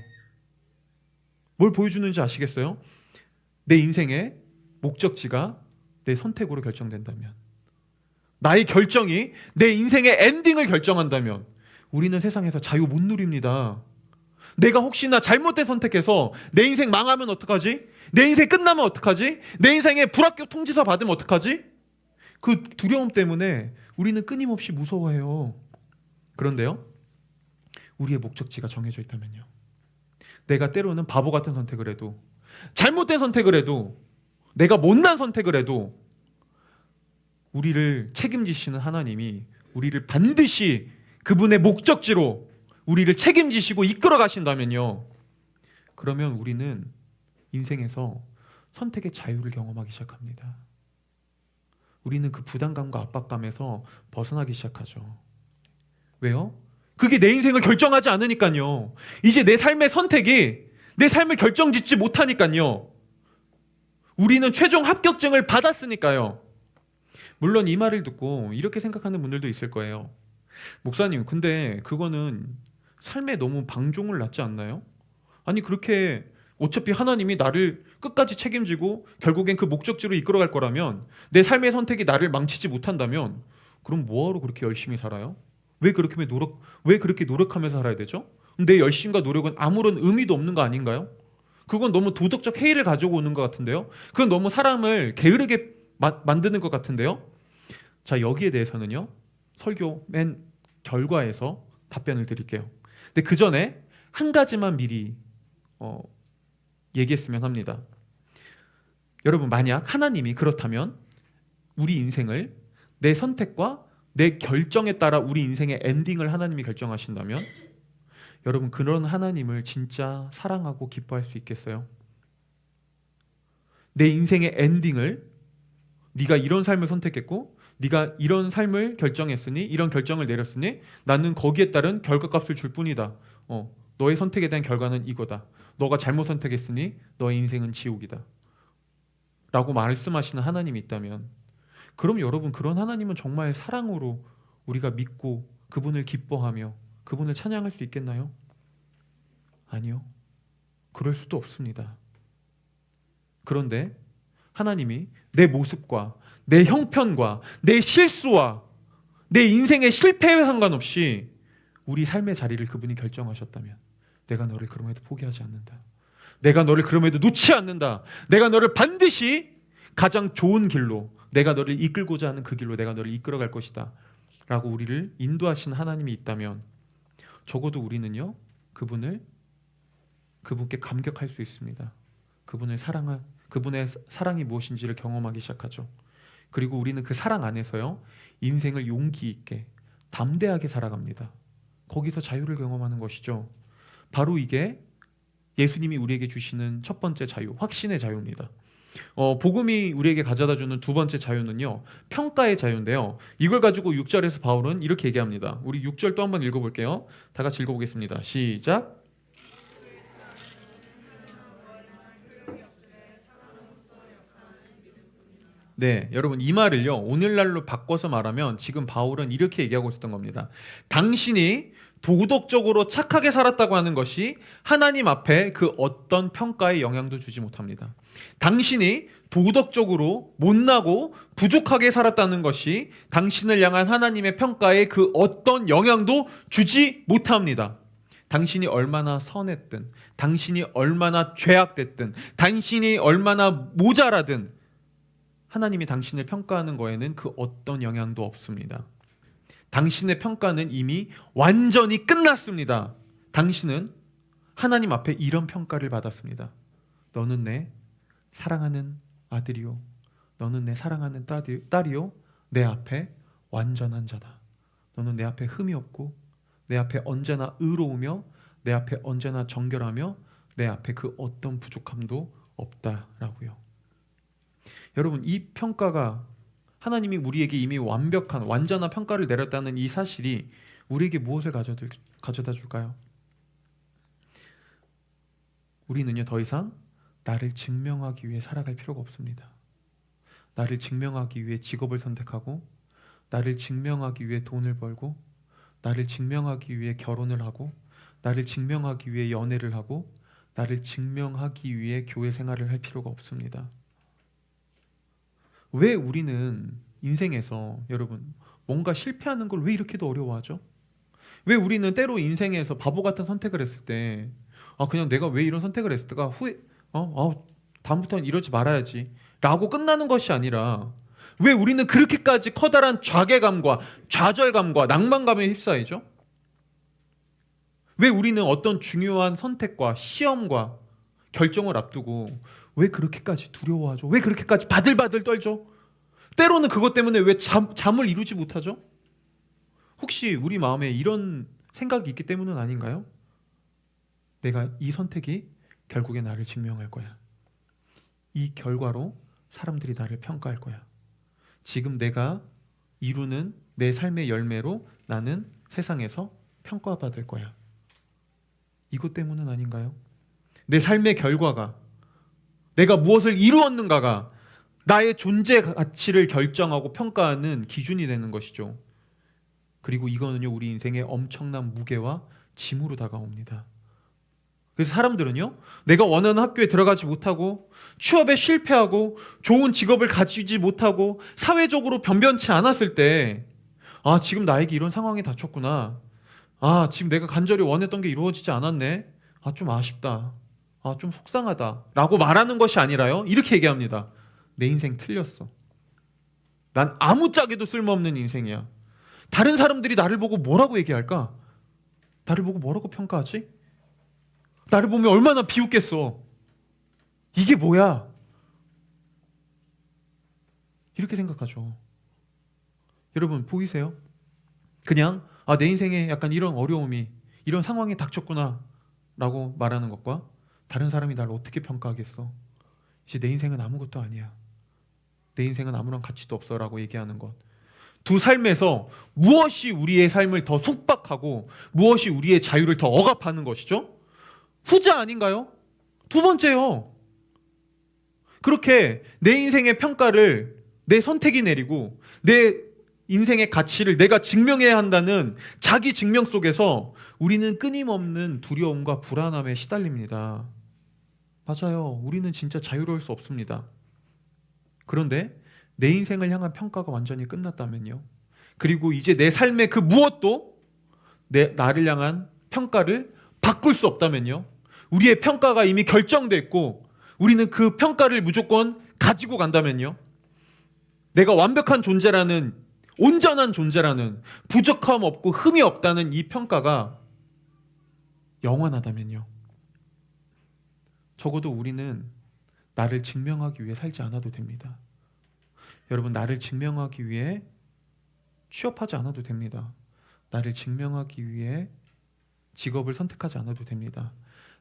Speaker 1: 뭘 보여주는지 아시겠어요? 내 인생의 목적지가 내 선택으로 결정된다면, 나의 결정이 내 인생의 엔딩을 결정한다면 우리는 세상에서 자유 못 누립니다. 내가 혹시나 잘못된 선택해서 내 인생 망하면 어떡하지? 내 인생 끝나면 어떡하지? 내 인생에 불합격 통지서 받으면 어떡하지? 그 두려움 때문에 우리는 끊임없이 무서워해요. 그런데요, 우리의 목적지가 정해져 있다면요, 내가 때로는 바보 같은 선택을 해도, 잘못된 선택을 해도 내가 못난 선택을 해도 우리를 책임지시는 하나님이 우리를 반드시 그분의 목적지로 우리를 책임지시고 이끌어 가신다면요, 그러면 우리는 인생에서 선택의 자유를 경험하기 시작합니다. 우리는 그 부담감과 압박감에서 벗어나기 시작하죠. 왜요? 그게 내 인생을 결정하지 않으니까요. 이제 내 삶의 선택이 내 삶을 결정짓지 못하니까요. 우리는 최종 합격증을 받았으니까요. 물론 이 말을 듣고 이렇게 생각하는 분들도 있을 거예요. 목사님, 근데 그거는 삶에 너무 방종을 놨지 않나요? 아니, 그렇게 어차피 하나님이 나를 끝까지 책임지고 결국엔 그 목적지로 이끌어갈 거라면, 내 삶의 선택이 나를 망치지 못한다면 그럼 뭐하러 그렇게 열심히 살아요? 왜 그렇게 노력하면서 살아야 되죠? 내 열심과 노력은 아무런 의미도 없는 거 아닌가요? 그건 너무 도덕적 해이를 가지고 오는 것 같은데요. 그건 너무 사람을 게으르게 만드는 것 같은데요. 자, 여기에 대해서는요, 설교 맨 결과에서 답변을 드릴게요. 근데 그 전에 한 가지만 미리 얘기했으면 합니다. 여러분, 만약 하나님이 그렇다면 우리 인생을 내 선택과 내 결정에 따라 우리 인생의 엔딩을 하나님이 결정하신다면, 여러분, 그런 하나님을 진짜 사랑하고 기뻐할 수 있겠어요? 내 인생의 엔딩을, 네가 이런 삶을 선택했고 네가 이런 삶을 결정했으니, 이런 결정을 내렸으니 나는 거기에 따른 결과값을 줄 뿐이다. 너의 선택에 대한 결과는 이거다. 너가 잘못 선택했으니 너의 인생은 지옥이다 라고 말씀하시는 하나님이 있다면, 그럼 여러분, 그런 하나님은 정말 사랑으로 우리가 믿고 그분을 기뻐하며 그분을 찬양할 수 있겠나요? 아니요. 그럴 수도 없습니다. 그런데 하나님이 내 모습과 내 형편과 내 실수와 내 인생의 실패에 상관없이 우리 삶의 자리를 그분이 결정하셨다면, 내가 너를 그럼에도 포기하지 않는다. 내가 너를 그럼에도 놓지 않는다. 내가 너를 반드시 가장 좋은 길로, 내가 너를 이끌고자 하는 그 길로 내가 너를 이끌어갈 것이다 라고 우리를 인도하신 하나님이 있다면, 적어도 우리는요, 그분께 감격할 수 있습니다. 그분의 사랑이 무엇인지를 경험하기 시작하죠. 그리고 우리는 그 사랑 안에서요, 인생을 용기 있게 담대하게 살아갑니다. 거기서 자유를 경험하는 것이죠. 바로 이게 예수님이 우리에게 주시는 첫 번째 자유, 확신의 자유입니다. 복음이 우리에게 가져다주는 두 번째 자유는요, 평가의 자유인데요, 이걸 가지고 6절에서 바울은 이렇게 얘기합니다. 우리 6절 또 한번 읽어볼게요. 다 같이 읽어보겠습니다. 시작. 네, 여러분, 이 말을요, 오늘날로 바꿔서 말하면 지금 바울은 이렇게 얘기하고 있었던 겁니다. 당신이 도덕적으로 착하게 살았다고 하는 것이 하나님 앞에 그 어떤 평가에 영향도 주지 못합니다. 당신이 도덕적으로 못나고 부족하게 살았다는 것이 당신을 향한 하나님의 평가에 그 어떤 영향도 주지 못합니다. 당신이 얼마나 선했든, 당신이 얼마나 죄악됐든, 당신이 얼마나 모자라든 하나님이 당신을 평가하는 거에는 그 어떤 영향도 없습니다. 당신의 평가는 이미 완전히 끝났습니다. 당신은 하나님 앞에 이런 평가를 받았습니다. 너는 내 사랑하는 아들이요, 너는 내 사랑하는 딸이요, 내 앞에 완전한 자다. 너는 내 앞에 흠이 없고 내 앞에 언제나 의로우며 내 앞에 언제나 정결하며 내 앞에 그 어떤 부족함도 없다라고요. 여러분, 이 평가가, 하나님이 우리에게 이미 완벽한 완전한 평가를 내렸다는 이 사실이 우리에게 무엇을 가져다 줄까요? 우리는요, 더 이상 나를 증명하기 위해 살아갈 필요가 없습니다. 나를 증명하기 위해 직업을 선택하고, 나를 증명하기 위해 돈을 벌고, 나를 증명하기 위해 결혼을 하고, 나를 증명하기 위해 연애를 하고, 나를 증명하기 위해 교회 생활을 할 필요가 없습니다. 왜 우리는 인생에서, 여러분, 뭔가 실패하는 걸 왜 이렇게도 어려워하죠? 왜 우리는 때로 인생에서 바보 같은 선택을 했을 때, 그냥 내가 왜 이런 선택을 했을까? 다음부터는 이러지 말아야지 라고 끝나는 것이 아니라, 왜 우리는 그렇게까지 커다란 좌괴감과 좌절감과 낭만감에 휩싸이죠? 왜 우리는 어떤 중요한 선택과 시험과 결정을 앞두고 왜 그렇게까지 두려워하죠? 왜 그렇게까지 바들바들 떨죠? 때로는 그것 때문에 왜 잠을 이루지 못하죠? 혹시 우리 마음에 이런 생각이 있기 때문은 아닌가요? 내가 이 선택이 결국에 나를 증명할 거야. 이 결과로 사람들이 나를 평가할 거야. 지금 내가 이루는 내 삶의 열매로 나는 세상에서 평가받을 거야. 이것 때문은 아닌가요? 내 삶의 결과가, 내가 무엇을 이루었는가가 나의 존재 가치를 결정하고 평가하는 기준이 되는 것이죠. 그리고 이거는요, 우리 인생의 엄청난 무게와 짐으로 다가옵니다. 그래서 사람들은요, 내가 원하는 학교에 들어가지 못하고 취업에 실패하고 좋은 직업을 가지지 못하고 사회적으로 변변치 않았을 때, 아, 지금 나에게 이런 상황이 닥쳤구나. 아, 지금 내가 간절히 원했던 게 이루어지지 않았네. 아, 좀 아쉽다. 아, 좀 속상하다. 라고 말하는 것이 아니라요, 이렇게 얘기합니다. 내 인생 틀렸어. 난 아무짝에도 쓸모없는 인생이야. 다른 사람들이 나를 보고 뭐라고 얘기할까? 나를 보고 뭐라고 평가하지? 나를 보면 얼마나 비웃겠어. 이게 뭐야? 이렇게 생각하죠. 여러분 보이세요? 그냥 내 인생에 약간 이런 어려움이, 이런 상황이 닥쳤구나 라고 말하는 것과 다른 사람이 나를 어떻게 평가하겠어? 이제 내 인생은 아무것도 아니야. 내 인생은 아무런 가치도 없어 라고 얘기하는 것. 두 삶에서 무엇이 우리의 삶을 더 속박하고 무엇이 우리의 자유를 더 억압하는 것이죠? 후자 아닌가요? 두 번째요. 그렇게 내 인생의 평가를 내 선택이 내리고 내 인생의 가치를 내가 증명해야 한다는 자기 증명 속에서 우리는 끊임없는 두려움과 불안함에 시달립니다. 맞아요. 우리는 진짜 자유로울 수 없습니다. 그런데 내 인생을 향한 평가가 완전히 끝났다면요. 그리고 이제 내 삶의 그 무엇도 나를 향한 평가를 바꿀 수 없다면요. 우리의 평가가 이미 결정됐고 우리는 그 평가를 무조건 가지고 간다면요. 내가 완벽한 존재라는, 온전한 존재라는, 부족함 없고 흠이 없다는 이 평가가 영원하다면요. 적어도 우리는 나를 증명하기 위해 살지 않아도 됩니다. 여러분, 나를 증명하기 위해 취업하지 않아도 됩니다. 나를 증명하기 위해 직업을 선택하지 않아도 됩니다.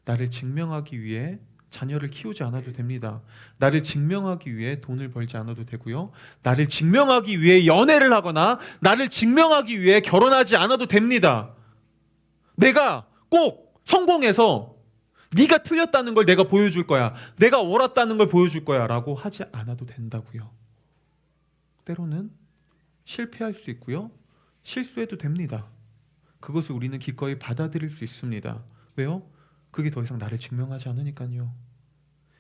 Speaker 1: 나를 증명하기 위해 자녀를 키우지 않아도 됩니다. 나를 증명하기 위해 돈을 벌지 않아도 되고요. 나를 증명하기 위해 연애를 하거나 나를 증명하기 위해 결혼하지 않아도 됩니다. 내가 꼭 성공해서 네가 틀렸다는 걸 내가 보여줄 거야. 내가 옳았다는 걸 보여줄 거야 라고 하지 않아도 된다고요. 때로는 실패할 수 있고요. 실수해도 됩니다. 그것을 우리는 기꺼이 받아들일 수 있습니다. 왜요? 그게 더 이상 나를 증명하지 않으니까요.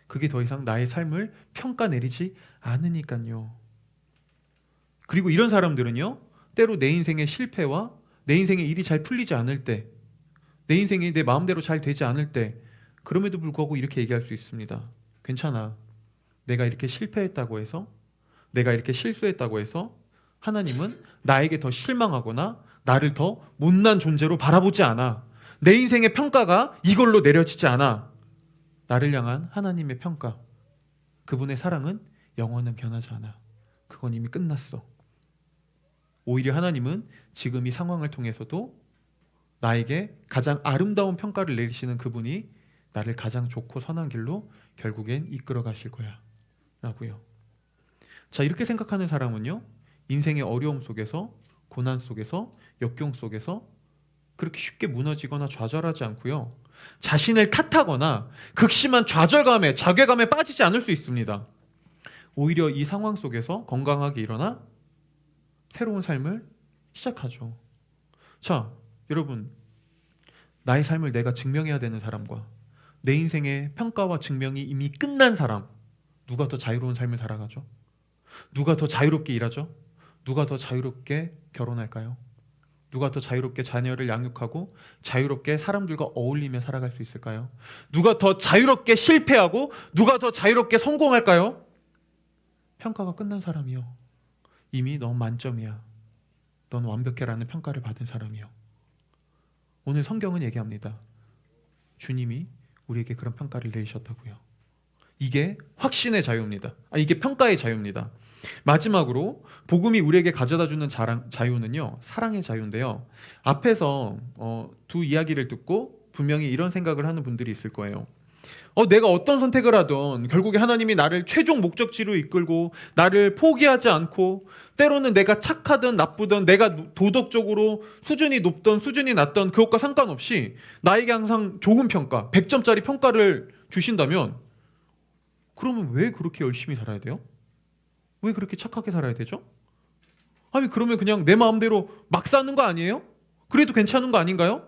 Speaker 1: 그게 더 이상 나의 삶을 평가 내리지 않으니까요. 그리고 이런 사람들은요, 때로 내 인생의 실패와 내 인생의 일이 잘 풀리지 않을 때, 내 인생이 내 마음대로 잘 되지 않을 때, 그럼에도 불구하고 이렇게 얘기할 수 있습니다. 괜찮아. 내가 이렇게 실패했다고 해서, 내가 이렇게 실수했다고 해서 하나님은 나에게 더 실망하거나 나를 더 못난 존재로 바라보지 않아. 내 인생의 평가가 이걸로 내려지지 않아. 나를 향한 하나님의 평가, 그분의 사랑은 영원은 변하지 않아. 그건 이미 끝났어. 오히려 하나님은 지금 이 상황을 통해서도 나에게 가장 아름다운 평가를 내리시는 그분이 나를 가장 좋고 선한 길로 결국엔 이끌어 가실 거야 라고요. 자, 이렇게 생각하는 사람은요, 인생의 어려움 속에서, 고난 속에서, 역경 속에서 그렇게 쉽게 무너지거나 좌절하지 않고요, 자신을 탓하거나 극심한 좌절감에, 자괴감에 빠지지 않을 수 있습니다. 오히려 이 상황 속에서 건강하게 일어나 새로운 삶을 시작하죠. 자, 여러분, 나의 삶을 내가 증명해야 되는 사람과 내 인생의 평가와 증명이 이미 끝난 사람, 누가 더 자유로운 삶을 살아가죠? 누가 더 자유롭게 일하죠? 누가 더 자유롭게 결혼할까요? 누가 더 자유롭게 자녀를 양육하고 자유롭게 사람들과 어울리며 살아갈 수 있을까요? 누가 더 자유롭게 실패하고 누가 더 자유롭게 성공할까요? 평가가 끝난 사람이요. 이미 넌 만점이야. 넌 완벽해라는 평가를 받은 사람이요. 오늘 성경은 얘기합니다. 주님이 우리에게 그런 평가를 내리셨다고요. 이게 확신의 자유입니다. 이게 평가의 자유입니다. 마지막으로 복음이 우리에게 가져다주는 자유는요, 사랑의 자유인데요. 앞에서 두 이야기를 듣고 분명히 이런 생각을 하는 분들이 있을 거예요. 내가 어떤 선택을 하든 결국에 하나님이 나를 최종 목적지로 이끌고 나를 포기하지 않고, 때로는 내가 착하든 나쁘든 내가 도덕적으로 수준이 높든 수준이 낮든 그것과 상관없이 나에게 항상 좋은 평가, 100점짜리 평가를 주신다면, 그러면 왜 그렇게 열심히 살아야 돼요? 왜 그렇게 착하게 살아야 되죠? 아니, 그러면 그냥 내 마음대로 막 사는 거 아니에요? 그래도 괜찮은 거 아닌가요?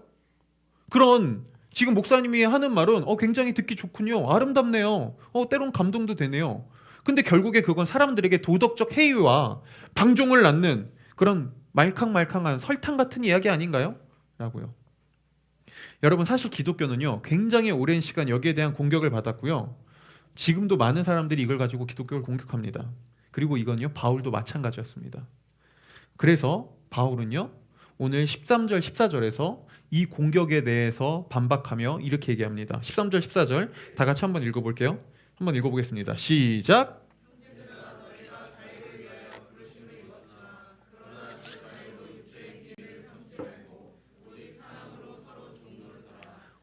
Speaker 1: 그런 지금 목사님이 하는 말은 굉장히 듣기 좋군요. 아름답네요. 때론 감동도 되네요. 근데 결국에 그건 사람들에게 도덕적 해이와 방종을 낳는 그런 말캉말캉한 설탕 같은 이야기 아닌가요? 라고요. 여러분, 사실 기독교는요, 굉장히 오랜 시간 여기에 대한 공격을 받았고요. 지금도 많은 사람들이 이걸 가지고 기독교를 공격합니다. 그리고 이건요, 바울도 마찬가지였습니다. 그래서 바울은요, 오늘 13절 14절에서 이 공격에 대해서 반박하며 이렇게 얘기합니다. 13절 14절 다 같이 한번 읽어볼게요. 한번 읽어보겠습니다. 시작.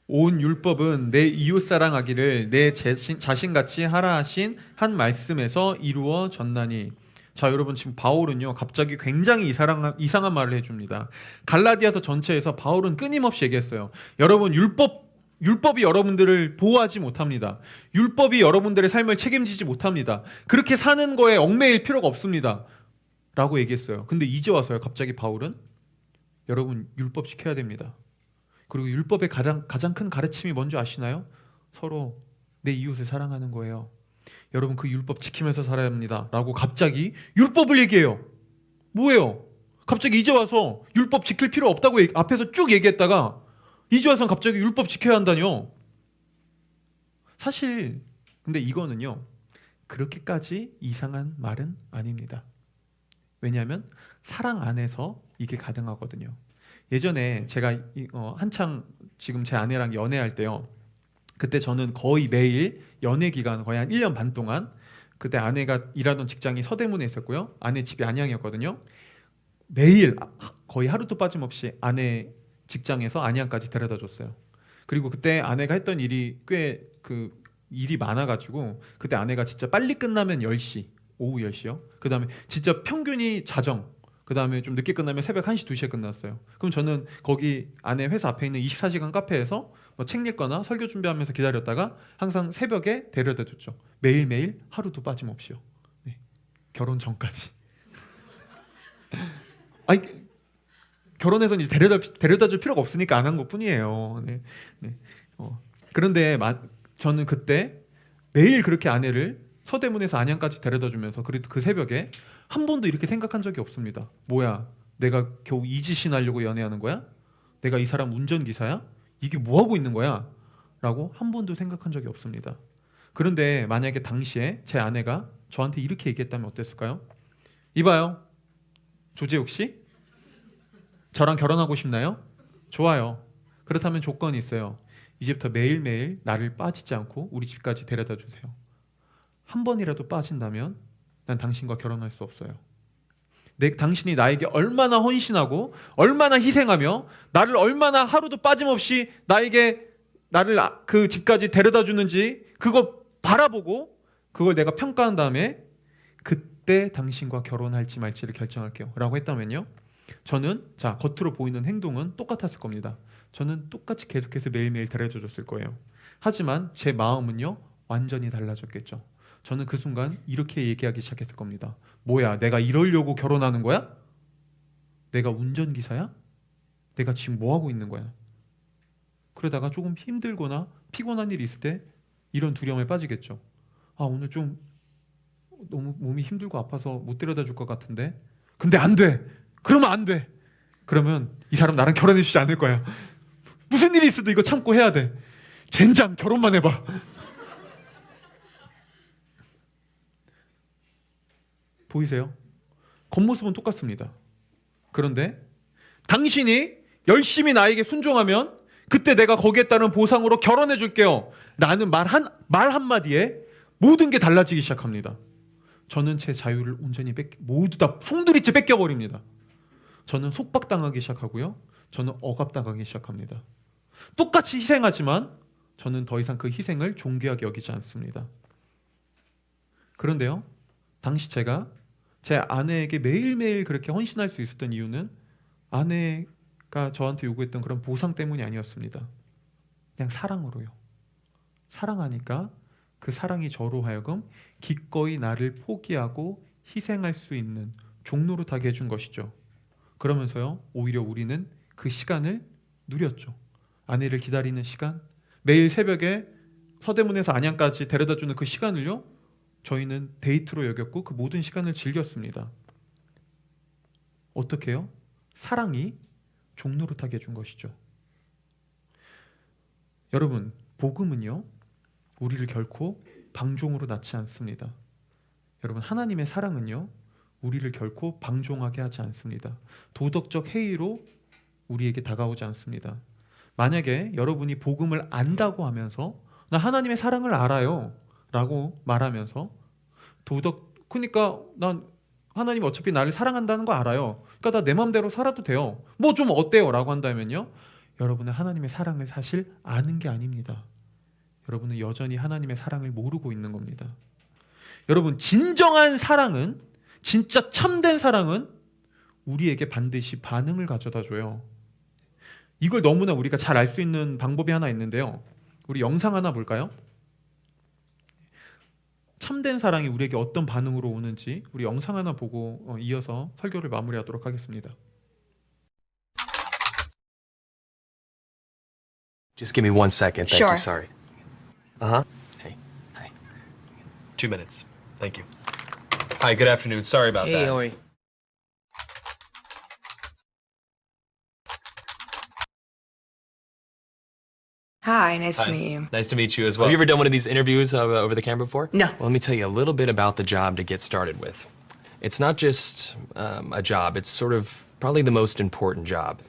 Speaker 1: 온 율법은 내 이웃 사랑하기를 내 자신같이 하라 하신 한 말씀에서 이루어졌나니. 자, 여러분, 지금 바울은요, 갑자기 굉장히 이상한 말을 해줍니다. 갈라디아서 전체에서 바울은 끊임없이 얘기했어요. 여러분, 율법이 여러분들을 보호하지 못합니다. 율법이 여러분들의 삶을 책임지지 못합니다. 그렇게 사는 거에 얽매일 필요가 없습니다. 라고 얘기했어요. 근데 이제 와서요, 갑자기 바울은 여러분, 율법 지켜야 됩니다. 그리고 율법의 가장 큰 가르침이 뭔지 아시나요? 서로 내 이웃을 사랑하는 거예요. 여러분, 그 율법 지키면서 살아야 합니다. 라고 갑자기 율법을 얘기해요. 뭐예요? 갑자기 이제 와서 율법 지킬 필요 없다고 앞에서 쭉 얘기했다가 이제 와서 갑자기 율법 지켜야 한다뇨. 사실 근데 이거는요, 그렇게까지 이상한 말은 아닙니다. 왜냐하면 사랑 안에서 이게 가능하거든요. 예전에 제가 한창 지금 제 아내랑 연애할 때요, 그때 저는 거의 매일 연애 기간 거의 한 1년 반 동안, 그때 아내가 일하던 직장이 서대문에 있었고요, 아내 집이 안양이었거든요. 매일 거의 하루도 빠짐없이 아내 직장에서 안양까지 데려다 줬어요. 그리고 그때 아내가 했던 일이 꽤 일이 많아가지고, 그때 아내가 진짜 빨리 끝나면 10시, 오후 10시요. 그 다음에 진짜 평균이 자정, 그 다음에 좀 늦게 끝나면 새벽 1시, 2시에 끝났어요. 그럼 저는 거기 아내 회사 앞에 있는 24시간 카페에서 책 읽거나 설교 준비하면서 기다렸다가 항상 새벽에 데려다 줬죠. 매일매일 하루도 빠짐없이요. 네. 결혼 전까지. 아니, 결혼해서 이제 데려다 줄 필요가 없으니까 안 한 것뿐이에요. 네. 네. 그런데 저는 그때 매일 그렇게 아내를 서대문에서 안양까지 데려다 주면서, 그래도 그 새벽에 한 번도 이렇게 생각한 적이 없습니다. 뭐야, 내가 겨우 이 짓이나 하려고 연애하는 거야? 내가 이 사람 운전기사야? 이게 뭐 하고 있는 거야? 라고 한 번도 생각한 적이 없습니다. 그런데 만약에 당시에 제 아내가 저한테 이렇게 얘기했다면 어땠을까요? 이봐요, 조재욱 씨, 저랑 결혼하고 싶나요? 좋아요. 그렇다면 조건이 있어요. 이제부터 매일매일 나를 빠지지 않고 우리 집까지 데려다 주세요. 한 번이라도 빠진다면 난 당신과 결혼할 수 없어요. 당신이 나에게 얼마나 헌신하고 얼마나 희생하며 나를 얼마나 하루도 빠짐없이 나를 그 집까지 데려다 주는지 그거 바라보고 그걸 내가 평가한 다음에 그때 당신과 결혼할지 말지를 결정할게요 라고 했다면요, 저는 겉으로 보이는 행동은 똑같았을 겁니다. 저는 똑같이 계속해서 매일매일 데려다 줬을 거예요. 하지만 제 마음은요, 완전히 달라졌겠죠. 저는 그 순간 이렇게 얘기하기 시작했을 겁니다. 뭐야, 내가 이러려고 결혼하는 거야? 내가 운전기사야? 내가 지금 뭐 하고 있는 거야? 그러다가 조금 힘들거나 피곤한 일이 있을 때 이런 두려움에 빠지겠죠. 오늘 좀 너무 몸이 힘들고 아파서 못 데려다 줄 것 같은데, 근데 안 돼! 그러면 안 돼! 그러면 이 사람 나랑 결혼해 주지 않을 거야. 무슨 일이 있어도 이거 참고 해야 돼. 젠장, 결혼만 해봐. 보이세요? 겉모습은 똑같습니다. 그런데 당신이 열심히 나에게 순종하면 그때 내가 거기에 따른 보상으로 결혼해 줄게요 라는 말 한마디에 모든 게 달라지기 시작합니다. 저는 제 자유를 온전히 모두 다 송두리째 뺏겨버립니다. 저는 속박당하기 시작하고요. 저는 억압당하기 시작합니다. 똑같이 희생하지만 저는 더 이상 그 희생을 존귀하게 여기지 않습니다. 그런데요, 당시 제가 제 아내에게 매일매일 그렇게 헌신할 수 있었던 이유는 아내가 저한테 요구했던 그런 보상 때문이 아니었습니다. 그냥 사랑으로요. 사랑하니까 그 사랑이 저로 하여금 기꺼이 나를 포기하고 희생할 수 있는 종로로 타게 해준 것이죠. 그러면서요, 오히려 우리는 그 시간을 누렸죠. 아내를 기다리는 시간, 매일 새벽에 서대문에서 안양까지 데려다주는 그 시간을요, 저희는 데이트로 여겼고 그 모든 시간을 즐겼습니다. 어떻게 해요? 사랑이 종로로 타게 해준 것이죠. 여러분, 복음은요, 우리를 결코 방종으로 낳지 않습니다. 여러분, 하나님의 사랑은요, 우리를 결코 방종하게 하지 않습니다. 도덕적 해이로 우리에게 다가오지 않습니다. 만약에 여러분이 복음을 안다고 하면서 나 하나님의 사랑을 알아요 라고 말하면서 그러니까 난 하나님 어차피 나를 사랑한다는 거 알아요. 그러니까 나 내 마음대로 살아도 돼요. 뭐 좀 어때요? 라고 한다면요, 여러분은 하나님의 사랑을 사실 아는 게 아닙니다. 여러분은 여전히 하나님의 사랑을 모르고 있는 겁니다. 여러분, 진정한 사랑은, 진짜 참된 사랑은 우리에게 반드시 반응을 가져다 줘요. 이걸 너무나 우리가 잘 알 수 있는 방법이 하나 있는데요. 우리 영상 하나 볼까요? 참된 사랑이 우리에게 어떤 반응으로 오는지 우리 영상 하나 보고 이어서 설교를 마무리하도록 하겠습니다.
Speaker 2: Just give me 1 second. Thank
Speaker 3: Sure.
Speaker 2: you. Sorry. Uh-huh. Hey. Hi. 2 minutes. Thank you. Hi, good afternoon. Sorry about
Speaker 4: Hey,
Speaker 2: that.
Speaker 4: how are you?
Speaker 3: Hi, nice
Speaker 2: Hi.
Speaker 3: to meet you.
Speaker 2: Nice to meet you as well. Have you ever done one of these interviews over the camera before?
Speaker 3: No.
Speaker 2: Well, let me tell you a little bit about the job to get started with. It's not just a job, it's sort of probably the most important job.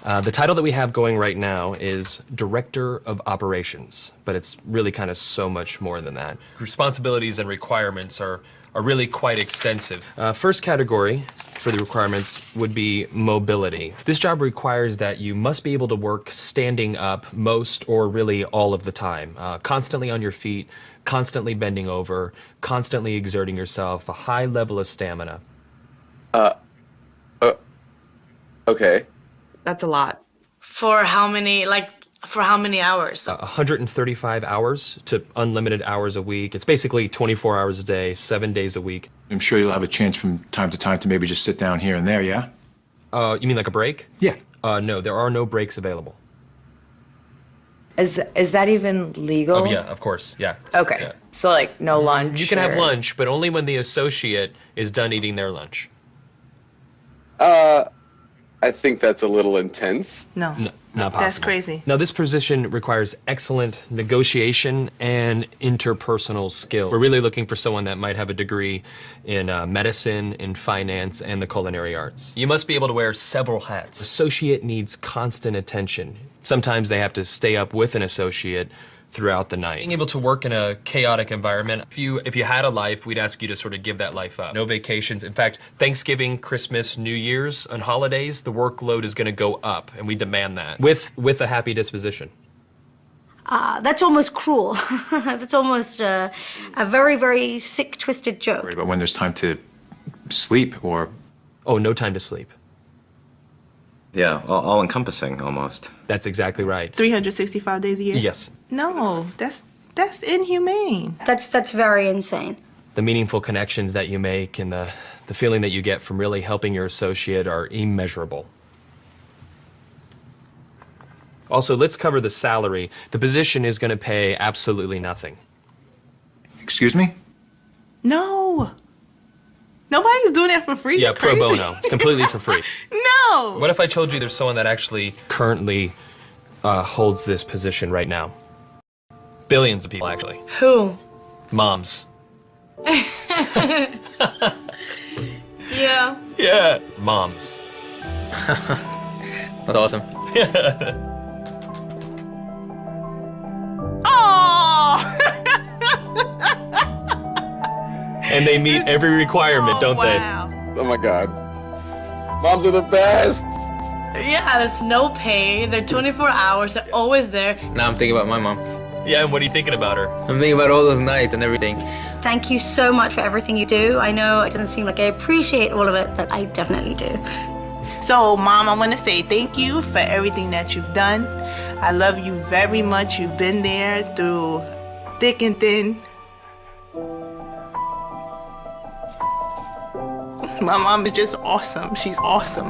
Speaker 2: The title that we have going right now is Director of Operations, but it's really kind of so much more than that. Responsibilities and requirements are really quite extensive. First category for the requirements would be mobility. This job requires that you must be able to work standing up most or really all of the time, constantly on your feet, constantly bending over, constantly exerting yourself, a high level of stamina.
Speaker 5: Okay.
Speaker 3: That's a lot.
Speaker 6: For how many hours?
Speaker 2: 135 hours to unlimited hours a week. It's basically 24 hours a day, 7 days a week.
Speaker 7: I'm sure you'll have a chance from time to time to maybe just sit down here and there, yeah?
Speaker 2: You mean like a break?
Speaker 7: Yeah.
Speaker 2: No, there are no breaks available.
Speaker 3: Is that even legal?
Speaker 2: Oh, yeah, of course, yeah.
Speaker 3: Okay.
Speaker 2: Yeah.
Speaker 3: So like no lunch.
Speaker 2: You can have
Speaker 3: or-
Speaker 2: lunch, but only when the associate is done eating their lunch.
Speaker 5: I think that's a little intense.
Speaker 6: No.
Speaker 2: Not possible.
Speaker 6: That's crazy.
Speaker 2: Now, this position requires excellent negotiation and interpersonal skill. We're really looking for someone that might have a degree in medicine, in finance, and the culinary arts. You must be able to wear several hats. Associate needs constant attention. Sometimes they have to stay up with an associate throughout the night. Being able to work in a chaotic environment, if you had a life, we'd ask you to sort of give that life up. No vacations. In fact, Thanksgiving, Christmas, New Year's, and holidays, the workload is going to go up, and we demand that with a happy disposition.
Speaker 8: That's almost cruel. That's almost a very, very sick, twisted joke.
Speaker 7: Worried about when there's time to sleep or
Speaker 2: Oh, no time to sleep.
Speaker 9: Yeah, all encompassing almost.
Speaker 2: That's exactly right.
Speaker 6: 365 days a year?
Speaker 2: Yes.
Speaker 6: No, that's inhumane.
Speaker 8: That's very insane.
Speaker 2: The meaningful connections that you make and the feeling that you get from really helping your associate are immeasurable. Also, let's cover the salary. The position is going to pay absolutely nothing.
Speaker 7: excuse me?
Speaker 6: No. Nobody's doing that for free.
Speaker 2: Yeah,
Speaker 6: You're
Speaker 2: pro
Speaker 6: crazy.
Speaker 2: bono, completely for free.
Speaker 6: No.
Speaker 2: What if I told you there's someone that actually currently holds this position right now? Billions of people, actually.
Speaker 6: Who?
Speaker 2: Moms.
Speaker 6: Yeah.
Speaker 2: Yeah. Moms.
Speaker 4: That's awesome.
Speaker 6: Oh.
Speaker 2: and they meet every requirement, don't they?
Speaker 6: Wow.
Speaker 5: Oh my God. Moms are the best.
Speaker 4: Yeah, there's no pay. They're 24 hours. They're always there.
Speaker 10: Now I'm thinking about my mom.
Speaker 2: Yeah, and what are you thinking about her?
Speaker 10: I'm thinking about all those nights and everything.
Speaker 8: Thank you so much for everything you do. I know it doesn't seem like I appreciate all of it, but I definitely do.
Speaker 6: So, Mom, I want to say thank you for everything that you've done. I love you very much. You've been there through thick and thin. My mom is just awesome. She's awesome.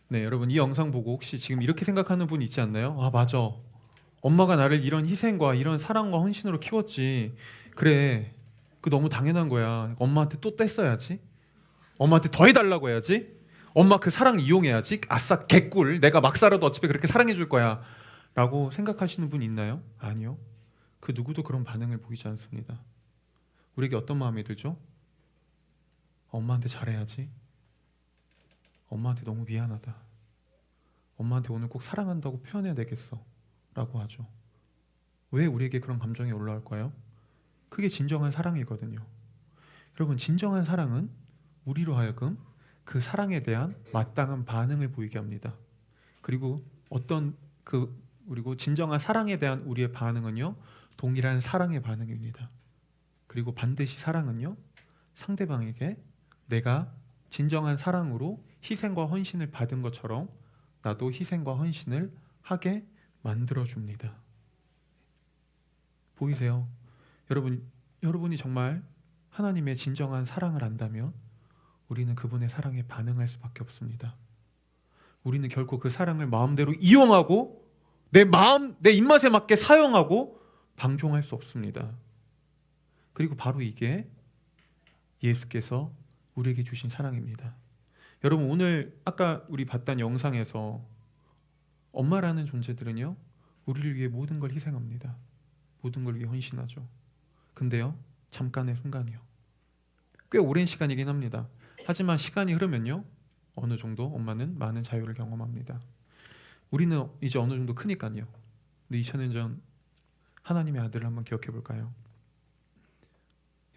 Speaker 1: 네, 여러분 이 영상 보고 혹시 지금 이렇게 생각하는 분 있지 않나요? 아, 맞아. 엄마가 나를 이런 희생과 이런 사랑과 헌신으로 키웠지. 그래, 그 너무 당연한 거야. 엄마한테 또 뗐어야지. 엄마한테 더 해달라고 해야지. 엄마 그 사랑 이용해야지. 아싸 개꿀. 내가 막 살아도 어차피 그렇게 사랑해 줄 거야. 라고 생각하시는 분 있나요? 아니요. 그 누구도 그런 반응을 보이지 않습니다. 우리에게 어떤 마음이 들죠? 엄마한테 잘해야지. 엄마한테 너무 미안하다. 엄마한테 오늘 꼭 사랑한다고 표현해야 되겠어. 라고 하죠. 왜 우리에게 그런 감정이 올라올까요? 그게 진정한 사랑이거든요. 여러분, 진정한 사랑은 우리로 하여금 그 사랑에 대한 마땅한 반응을 보이게 합니다. 그리고 그리고 진정한 사랑에 대한 우리의 반응은요, 동일한 사랑의 반응입니다. 그리고 반드시 사랑은요, 상대방에게 내가 진정한 사랑으로 희생과 헌신을 받은 것처럼 나도 희생과 헌신을 하게 만들어줍니다. 보이세요? 여러분이 정말 하나님의 진정한 사랑을 안다면 우리는 그분의 사랑에 반응할 수밖에 없습니다. 우리는 결코 그 사랑을 마음대로 이용하고 내 입맛에 맞게 사용하고 방종할 수 없습니다. 그리고 바로 이게 예수께서 우리에게 주신 사랑입니다. 여러분, 오늘 아까 우리 봤던 영상에서 엄마라는 존재들은요, 우리를 위해 모든 걸 희생합니다. 모든 걸 위해 헌신하죠. 근데요, 잠깐의 순간이요. 꽤 오랜 시간이긴 합니다. 하지만 시간이 흐르면요, 어느 정도 엄마는 많은 자유를 경험합니다. 우리는 이제 어느 정도 크니까요. 근데 2000년 전 하나님의 아들을 한번 기억해 볼까요?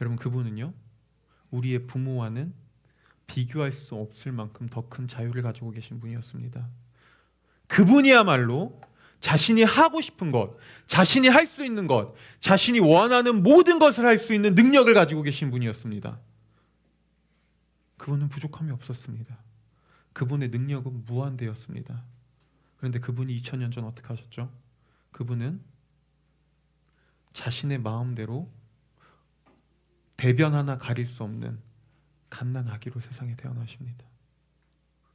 Speaker 1: 여러분, 그분은요, 우리의 부모와는 비교할 수 없을 만큼 더 큰 자유를 가지고 계신 분이었습니다. 그분이야말로 자신이 하고 싶은 것, 자신이 할 수 있는 것, 자신이 원하는 모든 것을 할 수 있는 능력을 가지고 계신 분이었습니다. 그분은 부족함이 없었습니다. 그분의 능력은 무한대였습니다. 그런데 그분이 2000년 전 어떻게 하셨죠? 그분은 자신의 마음대로 대변 하나 가릴 수 없는 갓난 아기로 세상에 태어나십니다.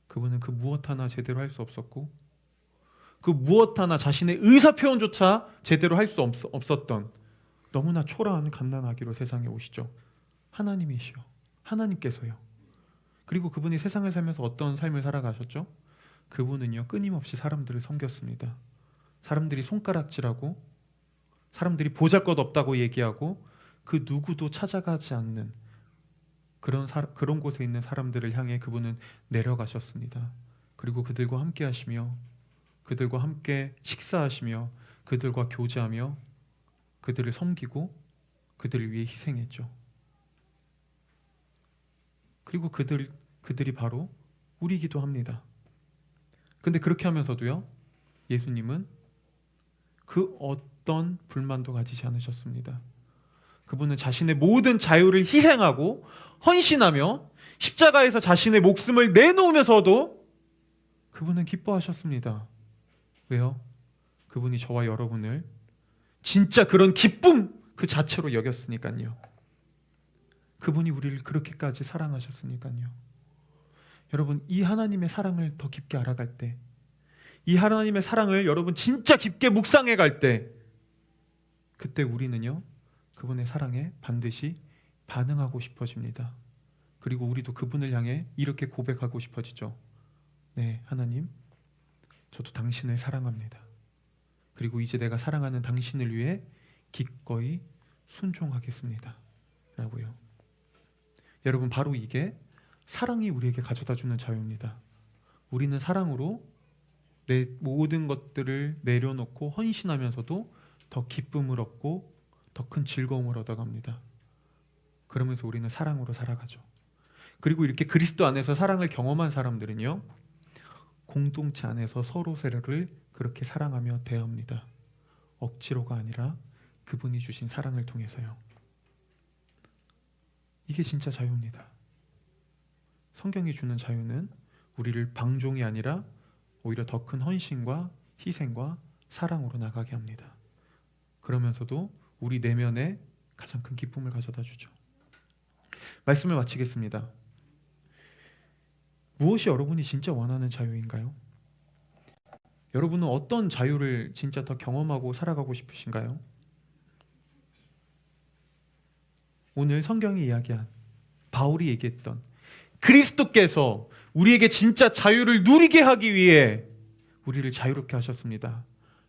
Speaker 1: 그분은 그 무엇 하나 제대로 할 수 없었고, 그 무엇 하나 자신의 의사 표현조차 제대로 할 수 없었던 너무나 초라한 갓난 아기로 세상에 오시죠. 하나님이시여, 하나님께서요. 그리고 그분이 세상을 살면서 어떤 삶을 살아가셨죠? 그분은요, 끊임없이 사람들을 섬겼습니다. 사람들이 손가락질하고, 사람들이 보잘것없다고 얘기하고, 그 누구도 찾아가지 않는 그런 곳에 있는 사람들을 향해 그분은 내려가셨습니다. 그리고 그들과 함께 하시며, 그들과 함께 식사하시며, 그들과 교제하며, 그들을 섬기고 그들을 위해 희생했죠. 그리고 그들이 바로 우리이기도 합니다. 근데 그렇게 하면서도요, 예수님은 그 어떤 불만도 가지지 않으셨습니다. 그분은 자신의 모든 자유를 희생하고 헌신하며 십자가에서 자신의 목숨을 내놓으면서도 그분은 기뻐하셨습니다. 왜요? 그분이 저와 여러분을 진짜 그런 기쁨 그 자체로 여겼으니까요. 그분이 우리를 그렇게까지 사랑하셨으니까요. 여러분, 이 하나님의 사랑을 더 깊게 알아갈 때, 이 하나님의 사랑을 여러분 진짜 깊게 묵상해 갈 때, 그때 우리는요, 그분의 사랑에 반드시 반응하고 싶어집니다. 그리고 우리도 그분을 향해 이렇게 고백하고 싶어지죠. 네, 하나님, 저도 당신을 사랑합니다. 그리고 이제 내가 사랑하는 당신을 위해 기꺼이 순종하겠습니다. 라고요. 여러분, 바로 이게 사랑이 우리에게 가져다 주는 자유입니다. 우리는 사랑으로 내 모든 것들을 내려놓고 헌신하면서도 더 기쁨을 얻고 더 큰 즐거움을 얻어갑니다. 그러면서 우리는 사랑으로 살아가죠. 그리고 이렇게 그리스도 안에서 사랑을 경험한 사람들은요, 공동체 안에서 서로를 그렇게 사랑하며 대합니다. 억지로가 아니라 그분이 주신 사랑을 통해서요. 이게 진짜 자유입니다. 성경이 주는 자유는 우리를 방종이 아니라 오히려 더 큰 헌신과 희생과 사랑으로 나가게 합니다. 그러면서도 우리 내면에 가장 큰 기쁨을 가져다 주죠. 말씀을 마치겠습니다. 무엇이 여러분이 진짜 원하는 자유인가요? 여러분은 어떤 자유를 진짜 더 경험하고 살아가고 싶으신가요? 오늘 성경이 이야기한, 바울이 얘기했던 그리스도께서 우리에게 진짜 자유를 누리게 하기 위해 우리를 자유롭게 하셨습니다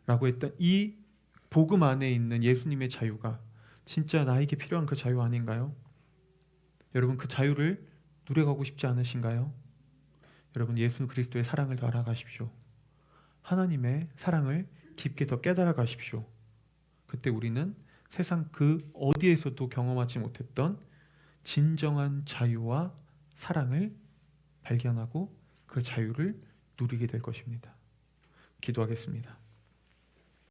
Speaker 1: 라고 했던 이 복음 안에 있는 예수님의 자유가 진짜 나에게 필요한 그 자유 아닌가요? 여러분, 그 자유를 누려가고 싶지 않으신가요? 여러분, 예수 그리스도의 사랑을 더 알아가십시오. 하나님의 사랑을 깊게 더 깨달아 가십시오. 그때 우리는 세상 그 어디에서도 경험하지 못했던 진정한 자유와 사랑을 발견하고 그 자유를 누리게 될 것입니다. 기도하겠습니다.